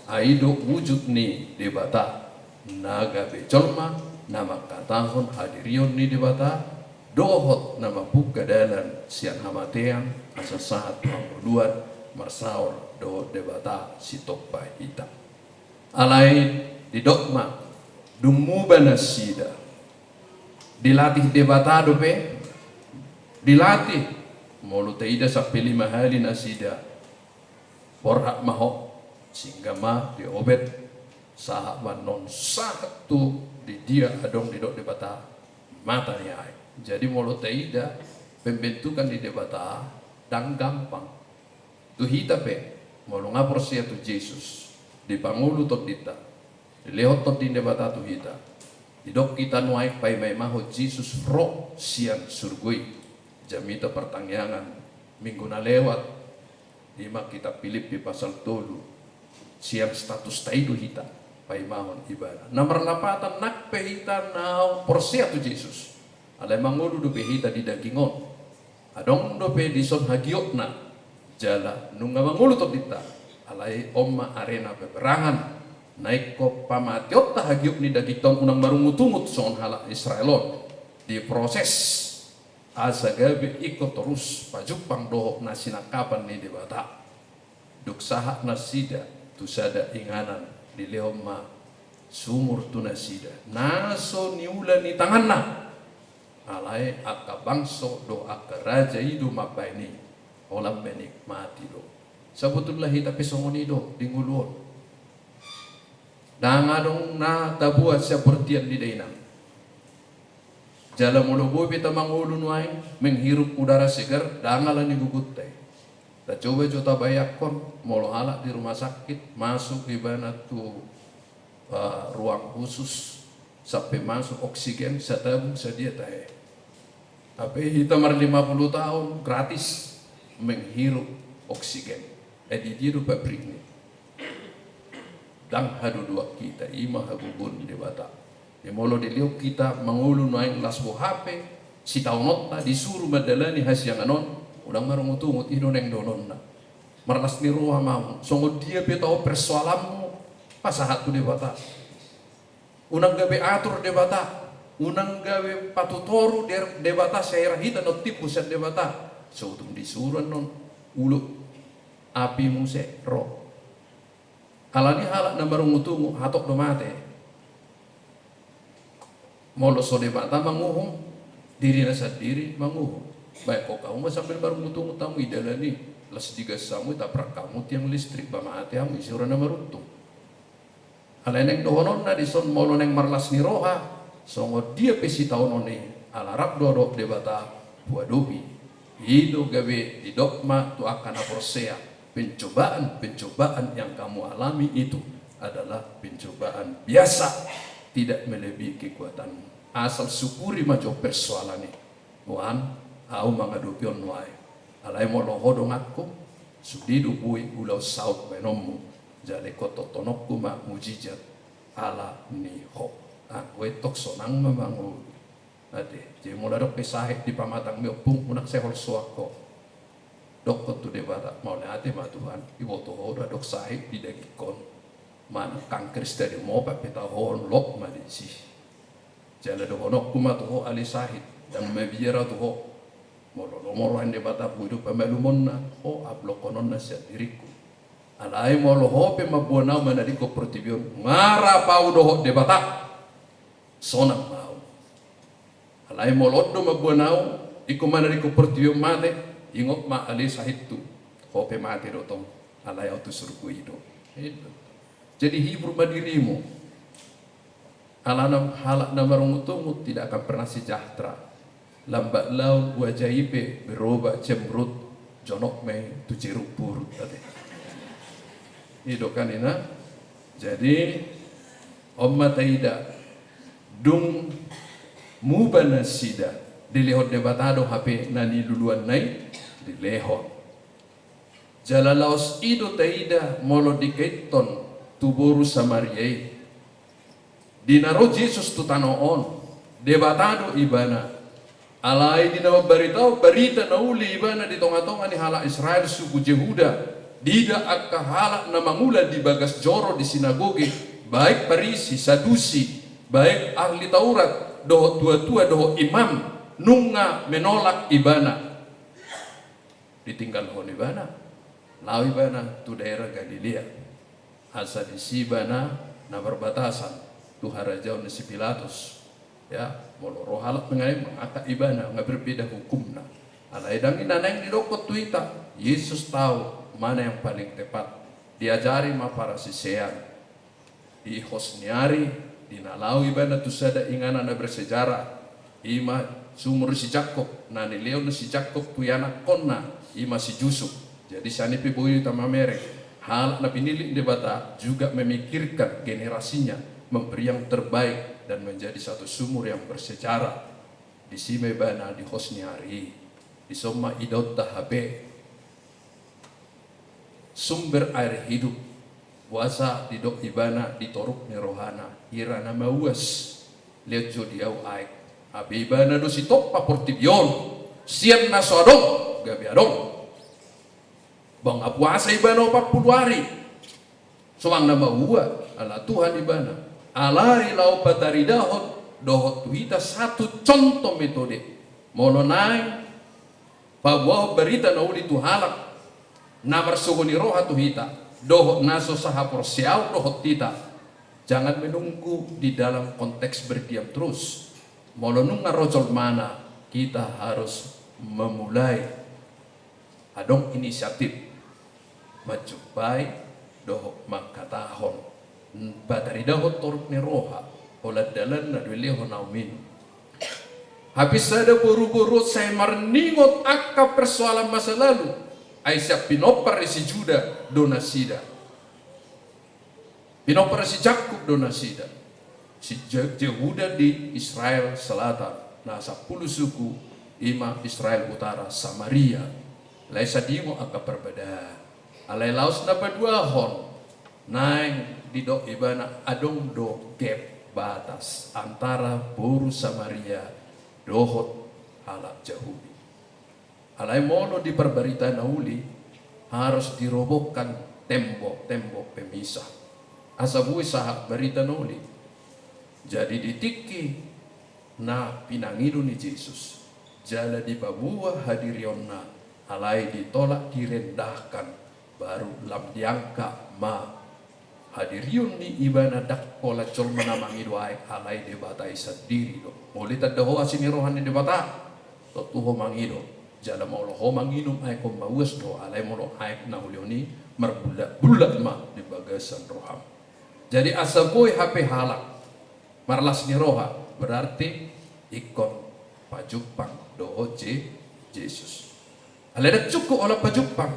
aido wujud ni debata naga be colma nama katahon hadirion ni debata dohot nama buka dalan sian hamatean asa saat panguluan marsaor dohot debata si tokpa hita alai di dokma dumuba nasida dilatih debata dope dilatih mulu taida sampai 5 hari nasida porak maho sehingga ma diobet sahak non satu di dia adong di dok debata mata ni ai jadi mulu taida pembentukan di debata dan gampang tu hita pe mulu ngapor sia tu Yesus di pangulu tot dita di lehot tot di debata tu hita di dok kita nuai pai mai maho Yesus ro siang surgui jamita pertanyaan minggu na lewat lima kita Filipi pasal 3 siang status taido hita paimahon ibadah nomor lapatan nak pehita naon porsia tu Yesus alai mangulu dope hita di dagingon adong dope di son hagiotna jala nunga mangulu to dita alai omma arena peperangan naik ko pamatiot hagiot ni dagitong unang marungutungut son hala Israelon di proses asa gabe ikut terus pajupang doho na sinakapan ni debata duksaha nasida tusada inganan di leoma sumur tu nasida naso niula ni tanganna alai aka bangso do aka raja idu mapaini olam menikmati do sabutullah hita pesongoni do dinguluon dangadong na tabuat sepertian di dainang jala mulubo beta mangulun wain menghirup udara segar dangalan ni gugutai ta coba jota bayakon molo halak di rumah sakit masuk ibana tu ruang khusus sampai masuk oksigen satabung sadia tahe tapi kita 50 tahun gratis menghirup oksigen di diru pabrik ni dang hadu dua kita ima habubun di bata di molo di liuk kita mangulun wain lasbo HP si taunotna disuruh madalani hasyang anon udang marungutungut idoneng dononna marlas ni ruha mau songo dia betao persoalanmu pasahat tu debata unang gawe atur debata unang gawe patutoru debata saya rahita no tipu set debata sautum disuruh non ulu api muse ro alani halak na marungutungu hatok do mate molo so debata manguhum diri nasa diri manguhum baik kok kamu sambil baru mutung tamu idalani las digas samu taprak kamu tiang listrik bama ate amu isura na maruntung aleneng dohonon na dison molo neng marlas ni roha songo dia pesi tahun oni alarap dodok debata buadobi hido gawe di dogma tu akan aporsea pencobaan yang kamu alami itu adalah pencobaan biasa tidak melebihi kekuatanmu asal syukuri majo persoalan ini Tuhan au mangadupion wae alai mo lohodong aku sudidu bui ulau saut benomu jale kototonokku ma mujijat ala niho aku etok sonang mamangu ade je mo ladok pesahe di pamatang meopung unak sehol suako dok tu debata mau ate ma Tuhan iwo to hoda dok sahe di dagikon mana kanker stadi mo pa petahon lok ma disi jale do honokku ma to ali sahid dan mebiara to molo ande bata puidu pamalumon na o ablo konon na sa diriku alai molo hope mabuana manadiko protibion ngara pau doho de bata sonang mau alai molo do mabuana iko manadiko protibion mate ingok ma ali sahitu hope mate do tong alai autu surku ido jadi hibur madirimu alanam halak namarungutungut tidak akan pernah sejahtera lambat laun wajaipe berubah cemrut jonok me tu jeruk purut tadi hidup kan ina jadi omma taida dung mubana sida dilehot debatado HP nani luluan nai dilehot jalalaos ido taida molo dikaiton tuboru samariai dinaro Jesus tutanoon debatado ibana alai di nama berita nauli ibana di tonga-tonga ni hala Israel suku Jehuda dida akka hala na mangula di bagas joro di sinagoge baik Parisi Sadusi baik ahli Taurat doho tua-tua doho imam nunga menolak ibana ditinggal hon ibana lau ibana tu daerah Galilea asa di sibana na berbatasan tu harajau ni si Pilatus ya molo roh halak mengai mengata ibana nggak berbeda hukumna alai dang inaneng di dokot tuita Yesus tahu mana yang paling tepat diajari ma para sisean di hosniari di nalau ibana tu sada ingana na bersejarah ima sumur si Jakob nani leo si Jakob puyana konna ima si Yusuf jadi sani piboyu tama merek hal na pinili debata juga memikirkan generasinya memberi yang terbaik dan menjadi satu sumur yang bersejarah di Simebana di Hosniari di Soma Idot Tahabe sumber air hidup wasa di Dok Ibana di Toruk Nerohana Irana Mauas lihat jodiau aik Abibana do si toppa portibion. Sian na so adong, gabi adong. Bang apuasa ibana 40 hari. Soang na mahuwa, ala Tuhan ibana. Alari lau pataridahot, dohot tuhita satu contoh metode. Molonai, pabuah berita na uli tuhalak. Namar sugoni roha tuhita. Dohot naso saha porsial dohot tita. Jangan menunggu di dalam konteks berdiam terus. Molonung ngarojol mana, kita harus memulai adong inisiatif majupai dohok makatahon batari dohok toruk ni roha olad dalan na duleho naumin habis ada buru-buru saya marningot akka persoalan masa lalu ay siya pinopar si Juda donasida pinopar si Jakub donasida si Yehuda di Israel Selatan na 10 suku ima Israel Utara Samaria lai sadimo akka perbeda alai laos na badua hon naing di do ibana adong do gap batas antara boru Samaria dohot halak Yahudi alai mono di perberita nauli harus dirobohkan tembok-tembok pemisah asabui sahak berita nauli jadi ditiki na pinangidu ni Yesus jala di babuah hadirionna alai ditolak direndahkan baru lam diangka ma hadiriun ni ibana dak pola col menamangi doai alai debatai sendiri do mulai tadaho asini rohani debata to tuho mangido jala maulo ho manginum ai kom maues do alai molo ai na ulioni merbulat ma di bagasan roham jadi asaboi HP halak marlas ni roha berarti ikon pajupang doho Yesus alai dak cukup olah pajupang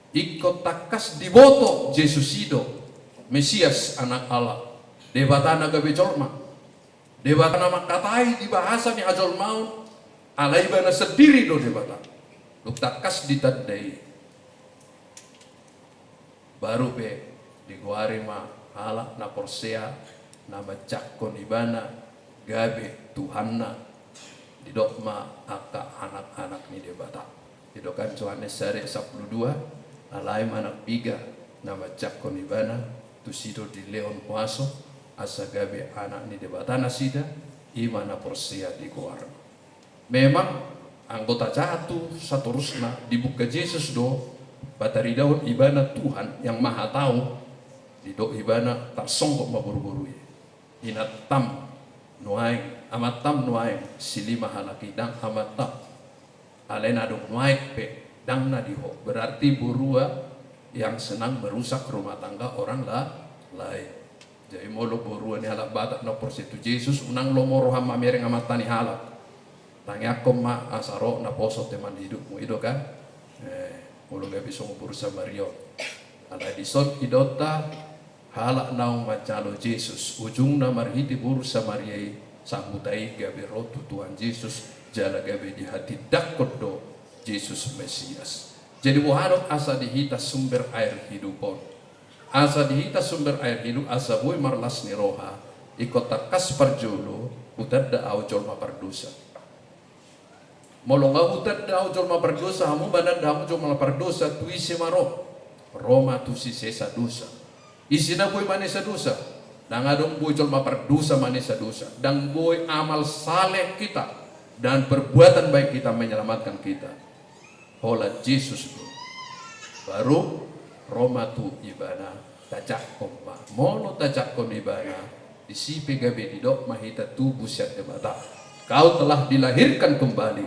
ikut takas diboto Jesusido Mesias anak Allah debatana gabe colma debatana makatai di bahasa ni ajol maun alai bana sendiri do debata luk takas ditandai baru be diguari ma ala na porsea na bacakon ibana gabe Tuhanna didok ma aka anak-anak ni debata didokan Yohanes sare 12 alai anak piga nama jakon ibana tusido di leon puaso asagabe anak ni debatana sida imana porsia di kuar memang anggota jatuh saturusna dibuka Yesus do batari daun ibana Tuhan yang maha tahu di do ibana tak songkok maburu-buru inat tam nuaing amat tam nuaing silima halaki dang amat tam alena dong nuaing pe dang na diho berarti burua yang senang merusak rumah tangga orang lain. Jadi molo burua ni halak batak no porsitu Yesus unang lomoro hama mereng amat tani halak. Tangi akom ma asaro na poso teman hidupmu itu kan. Molo gabi songo bursa Mario. Ala dison idota halak naung macalo Yesus ujung na marhiti bursa Maria sambutai gabi rotu Tuhan Yesus jala gabi di hati dakot do Yesus Mesias. Jadi wahanok asa dihita sumber air hidupon. Asa dihita sumber air hidup asa boy marlas ni roha ikot takas parjolo utad da au jolma pardosa. Molonga utad da au jolma pardosa hamu banan da hamu jolma pardosa tuisi maro. Roma tu si sesa dosa. Isina boy manesa dosa. Dan adong boy jolma pardosa manesa dosa. Dan boy amal saleh kita dan perbuatan baik kita menyelamatkan kita. Hola Yesus baru Roma tu ibana tajak komba mono tajak kon ibana disipe gabe didok mahita tubuh siat debata kau telah dilahirkan kembali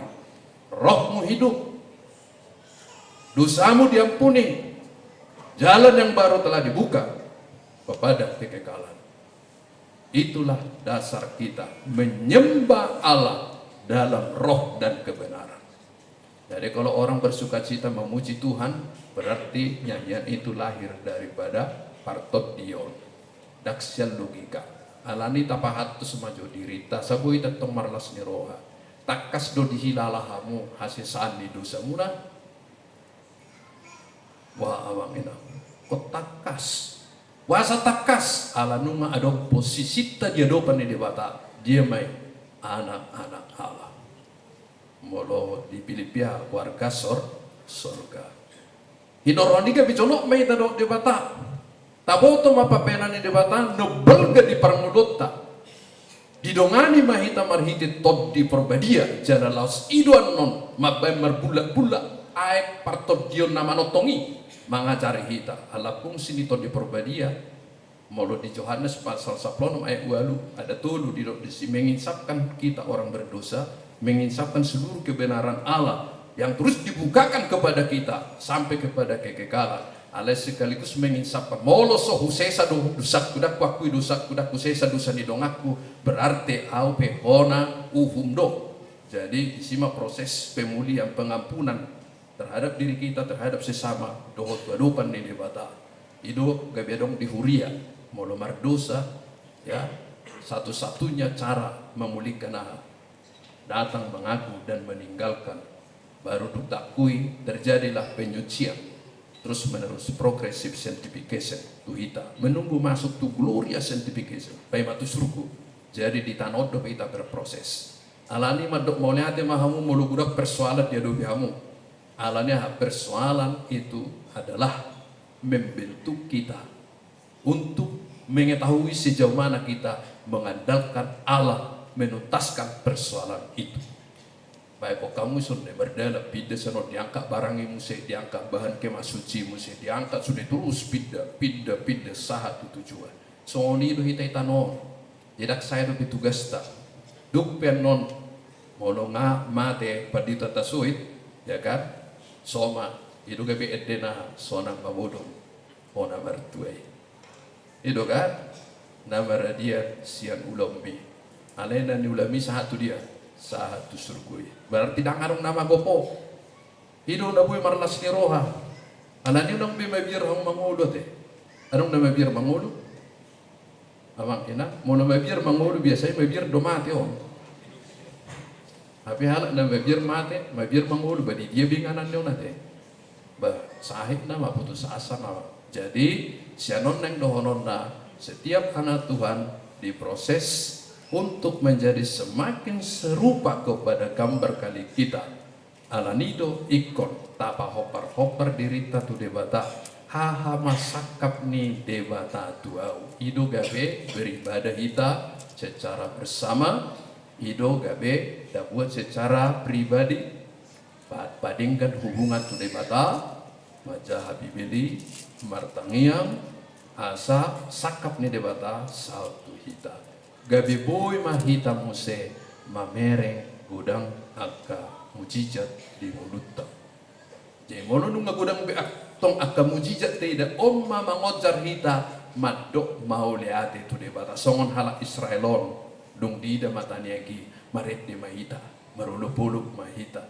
rohmu hidup dosamu diampuni jalan yang baru telah dibuka kepada kekekalan itulah dasar kita menyembah Allah dalam roh dan kebenaran. Jadi kalau orang bersuka cita memuji Tuhan, berarti nyanyian itu lahir daripada partot dion. Daksian logika. Alani tapahatus maju diri, tasabui tentang marlas ni roha. Takas do dihilalahamu hasil sandi dosa muna. Wah awang ina. Kok takas? Wasa takas. Alanuma adong posisi dia dopan ni debata. Dia mai. anak-anak Allah. Molo dipilih pihak warga sorga. Hidoroni ka bicolok may tadok di bata. Taboto mapapena ni di bata nobel ga di parmudota. Didongani mahita marhiti tod di perbadia jana laos iduan non mabay marbulat-bulat ay partod diyon na manotongi mangajari hita alapung sinito di perbadia molo di Yohanes pasal 10 ayat 8 ada tulu di menginsapkan kita orang berdosa, menginsapkan seluruh kebenaran Allah yang terus dibukakan kepada kita sampai kepada kekekalan. Ale sekaligus menginsapkan molo so husesa dosa kudak waktu dosa kudak husesa dosa ni dongaku berarti au pehona uhumdo. Jadi disima proses pemulihan pengampunan terhadap diri kita, terhadap sesama dohot wadupan ni debata ido gabedong di huria molo mardosa ya satu-satunya cara memulihkan datang mengaku dan meninggalkan baru takui terjadilah penyucian terus menerus progressive sanctification tu hita menunggu masuk tu glorious sanctification pai matu suruku jadi di tanodo kita berproses alani madok mauliate mahamu mulu budak persoalan dia dobi hamu alani persoalan itu adalah membentuk kita untuk mengetahui sejauh mana kita mengandalkan Allah menuntaskan persoalan itu. Baik kok kamu sudah berdalam pindah senor diangkat barang musik diangkat bahan kemah suci musik diangkat sudah terus pindah sahat tujuan. Soalnya itu kita tanon. Jadi saya lebih tugas tak. Duk penon molonga mate padita tasuit ya kan. Soma itu gabe edena sonang mabodong ona mertuai. Itu kan nama dia sian ulami. Alena ni ulami satu dia. Satu surgui berarti dangarung nama gopo hidup na buy marlas ni roha alani nang bimabir hang mangulo te anong na mabir mangulo amang ina mo na mabir mangulo biasanya mabir domate on tapi halak na mabir mate mabir mangulo badi dia binganan nyo na te ba sahib na maputus asa na jadi sianon nang dohonon na setiap anak Tuhan diproses untuk menjadi semakin serupa kepada gambar kali kita. Alanido ikon tapa hopar dirita tu debata haha masakap ni debata tuau. Ido gabe beribadah kita secara bersama. Ido gabe dapat secara pribadi. Bandingkan hubungan tu debata majah habibili martangiam asa sakap ni debata saltu hita. Gabi boy mahita muse mamereng gudang akka mujijat di mulutta. Jadi mono nunga gudang be tong akka mujijat tidak omma mangojar hita madok mau leate tu debata songon halak Israelon dung dida mataniagi maret di mahita marulupuluk mahita.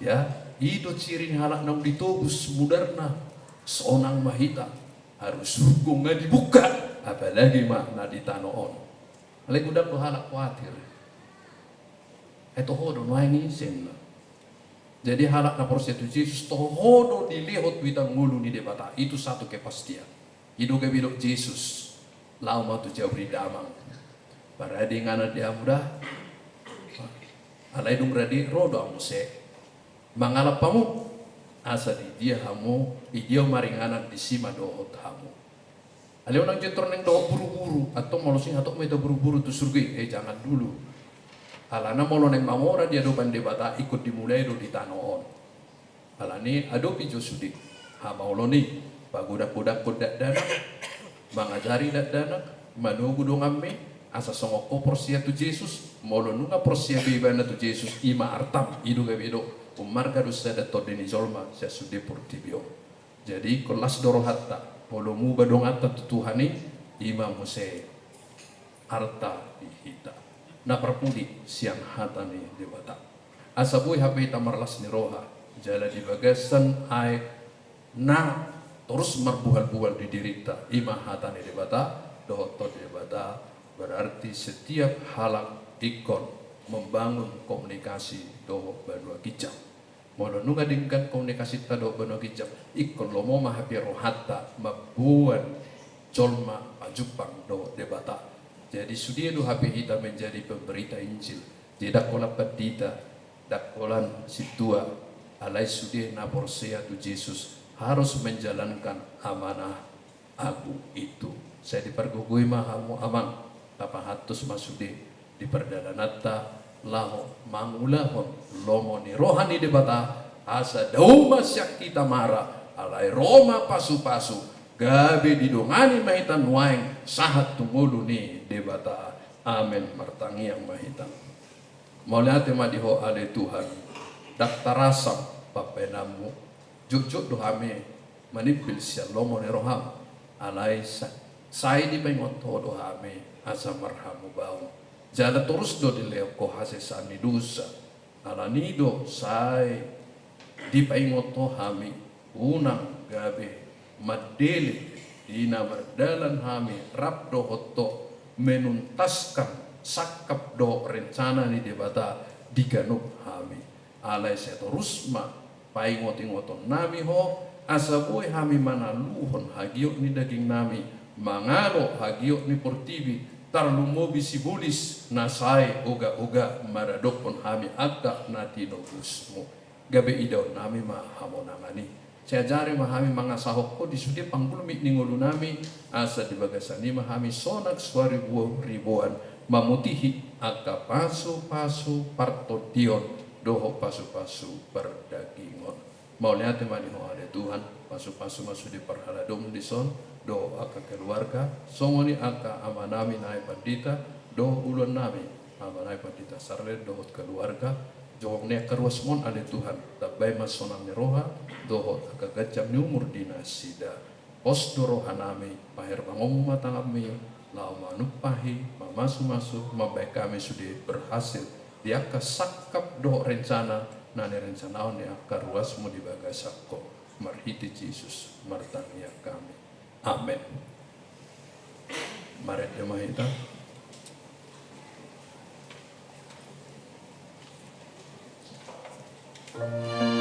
Ya, itu ciri halak nang ditobus mudarna seonang mahita harus surga nggak dibuka apalagi makna di tanoon. Alay gudang do halak khawatir. Ito hodo no ay sen. Jadi halak na prostitusi to hodo dilihot witang ngulu ni debata. Itu satu kepastian. Ido ke bilok Jesus. Lau mau tu jauh damang. Para di ngana dia mudah. Alay dung radi rodo amuse. Mangalap pamu asa di dia hamu idio maringanan di sima dohot hamu. Aleo nang jentor neng doa buru-buru atau molosing atau meta buru-buru tu surga jangan dulu. Alana molo neng mamora dia do debata ikut dimulai do di tanoon. Alani ado pijo sudik. Ha mauloni pagoda-goda kodak dana mangajari dak dana manugu do ngamme asa songok ko porsia tu Jesus molo nunga porsia bibana tu Jesus ima artam idu gabedo umarga do sada todeni zolma sia sude portibio. Jadi kelas dorohatta polomu badong atta tutuhani imam Hussein arta dihita na perpudi siang hatani debata asabui hape tamarlas ni roha jala di bagasan ay na terus merbual-bual di dirita imam hatani debata dohoto debata berarti setiap halak ikon membangun komunikasi doho banua kicam molo nunga dingkan komunikasi tado bano kijam ikon lomo mahapi rohata mabuan colma ajupang do debata Jadi sudia do HP kita menjadi pemberita Injil. Jadi dakola pedita, dakolan situa, alai sudia na porsea tu Yesus harus menjalankan amanah agu itu. Saya dipergugui mahamu aman, apa hatus masude di perdalanata laho mangulahon lomoni rohani debata asa dauma syak kita mara alai Roma pasu-pasu gabe didongani mahitan waeng sahat tungulu ni debata amen martangi yang mahitan mauliate madiho ale Tuhan daktarasam papenamu jujuk dohame manipil sia lomoni roham alai sai di pengonto dohame asa marhamu bau jala terus do dileo ko hase sami dusa ala nido sai di paingoto hami unang gabe madele dina berdalan hami rabdo hoto menuntaskan sakap do rencana ni debata diganuk hami alai seterusma paingoto nami ho asabui hami manaluhon hagiok ni daging nami mangalo hagiok ni portibi tarlumo bisibulis nasai uga maradok pun hami akka natino gusmo gabe idaw nami mahamo nangani saya jari mahami mga sahok ko disudi panggulmit ningulu nami asa di bagasani mahami sonak suari ribuan mamutihi akka pasu partotion doho pasu perdagingon mauliate maniho ada Tuhan pasu masuk di perhaladom di son do aka keluarga songoni aka amanami nai pandita do ulun nami amanai pandita sarle do keluarga jong ne kerwasmon ale Tuhan tabai masonam ni roha do aka gajam ni umur dinasida pos do roha nami pahir bangom matangami lau manupahi mamasu mabai kami sudah berhasil dia sakap do rencana nane rencana on ya karuasmu di bagasako marhiti Yesus martania kami. Amen. Mari kita Amen.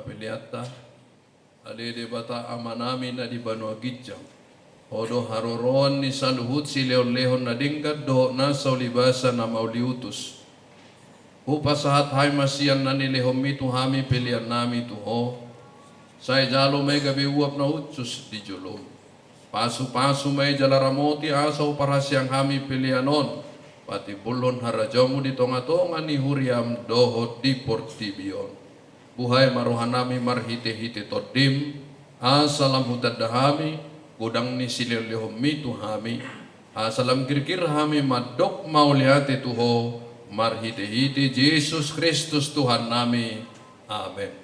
peliata ale de bata amanami na di Banua Gijang odo haroron ni saluhut si leon-leon na dingkad do na sa ulibasa na mauliutus upasahat hay masiyan na nilehom mitu hami pilihan nami tuho say jalo may gabi uap na utsus di julom pasu-pasu may jalaramoti asaw para siyang hami pilihanon pati bulon harajamu di tonga-tonga ni huriam dohot di portibion buhay maruhanami marhite-hite todim asalam hutad dahami gudang ni sililihom mitu hami asalam kirkir hami madok mauliate tuho marhite-hite Yesus Kristus Tuhan nami. Amen.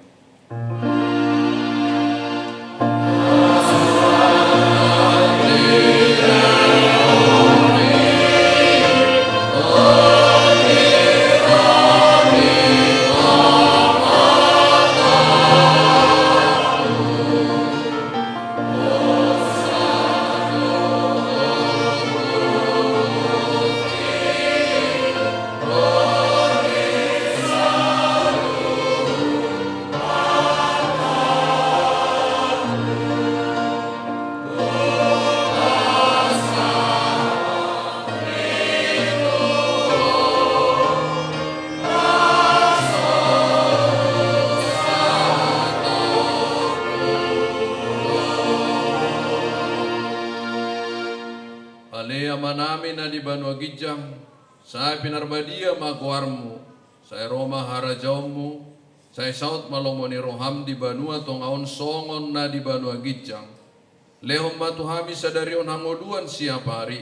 Namin na di Banua Gijang, sa pinarbadia makuarmu, sa Roma harajawmu, sa saut malomo ni Roham di Banua tong aon songon na di Banua Gijang. Lehom matuhami sa darion hangoduan siapa hari,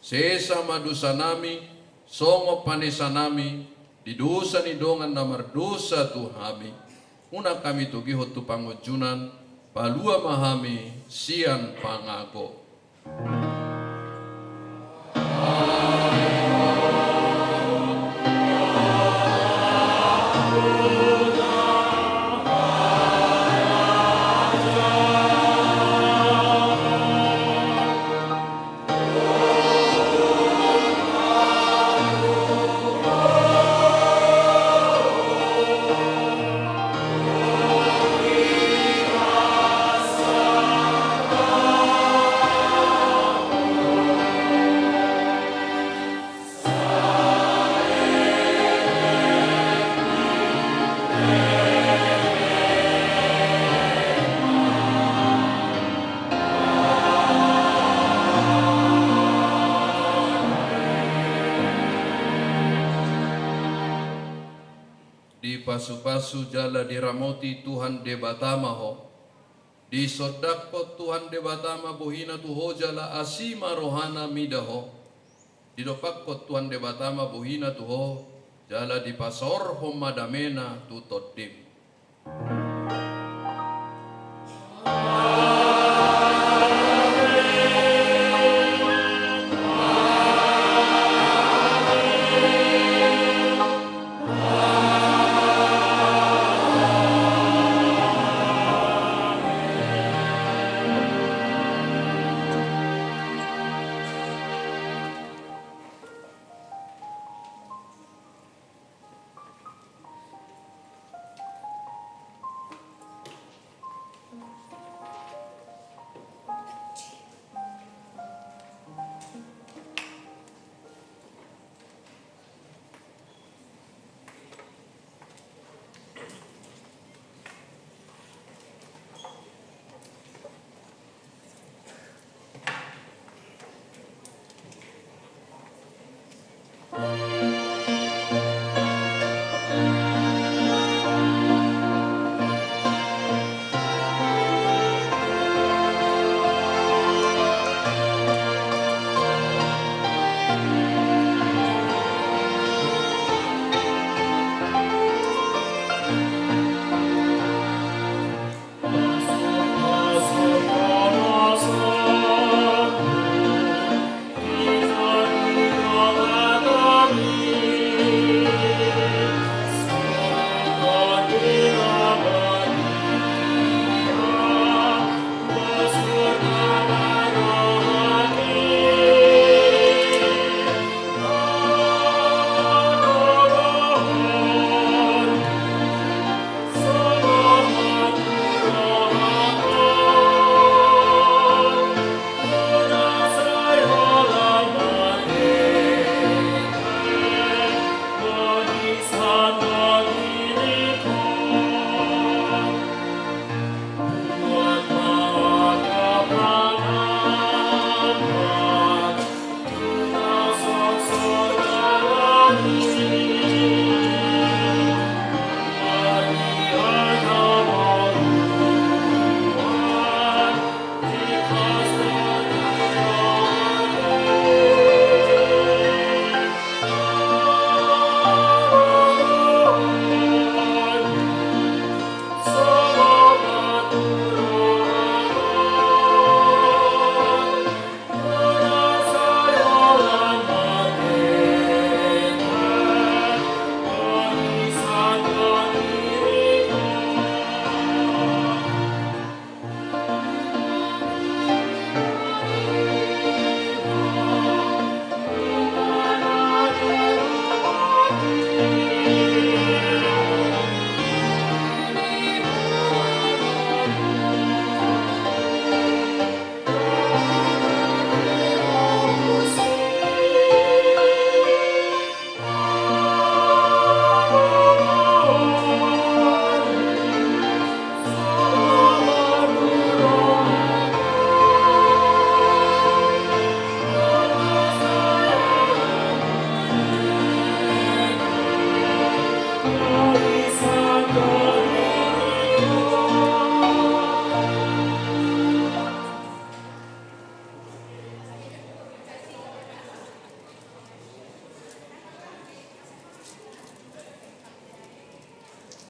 sesa madusa nami, songo panesa nami, di dosa ni dongan na mardosa tuhami. Una kami tugihot tu pangujunan, palua mahami, sian pangako. Pasu-pasu jala diramoti Tuhan debatama ho. Di sodakpo Tuhan debatama bohina tuho jala asima rohana midaho. Di dopakpo Tuhan debatama bohina tuho jala di pasor homadamena tutodim.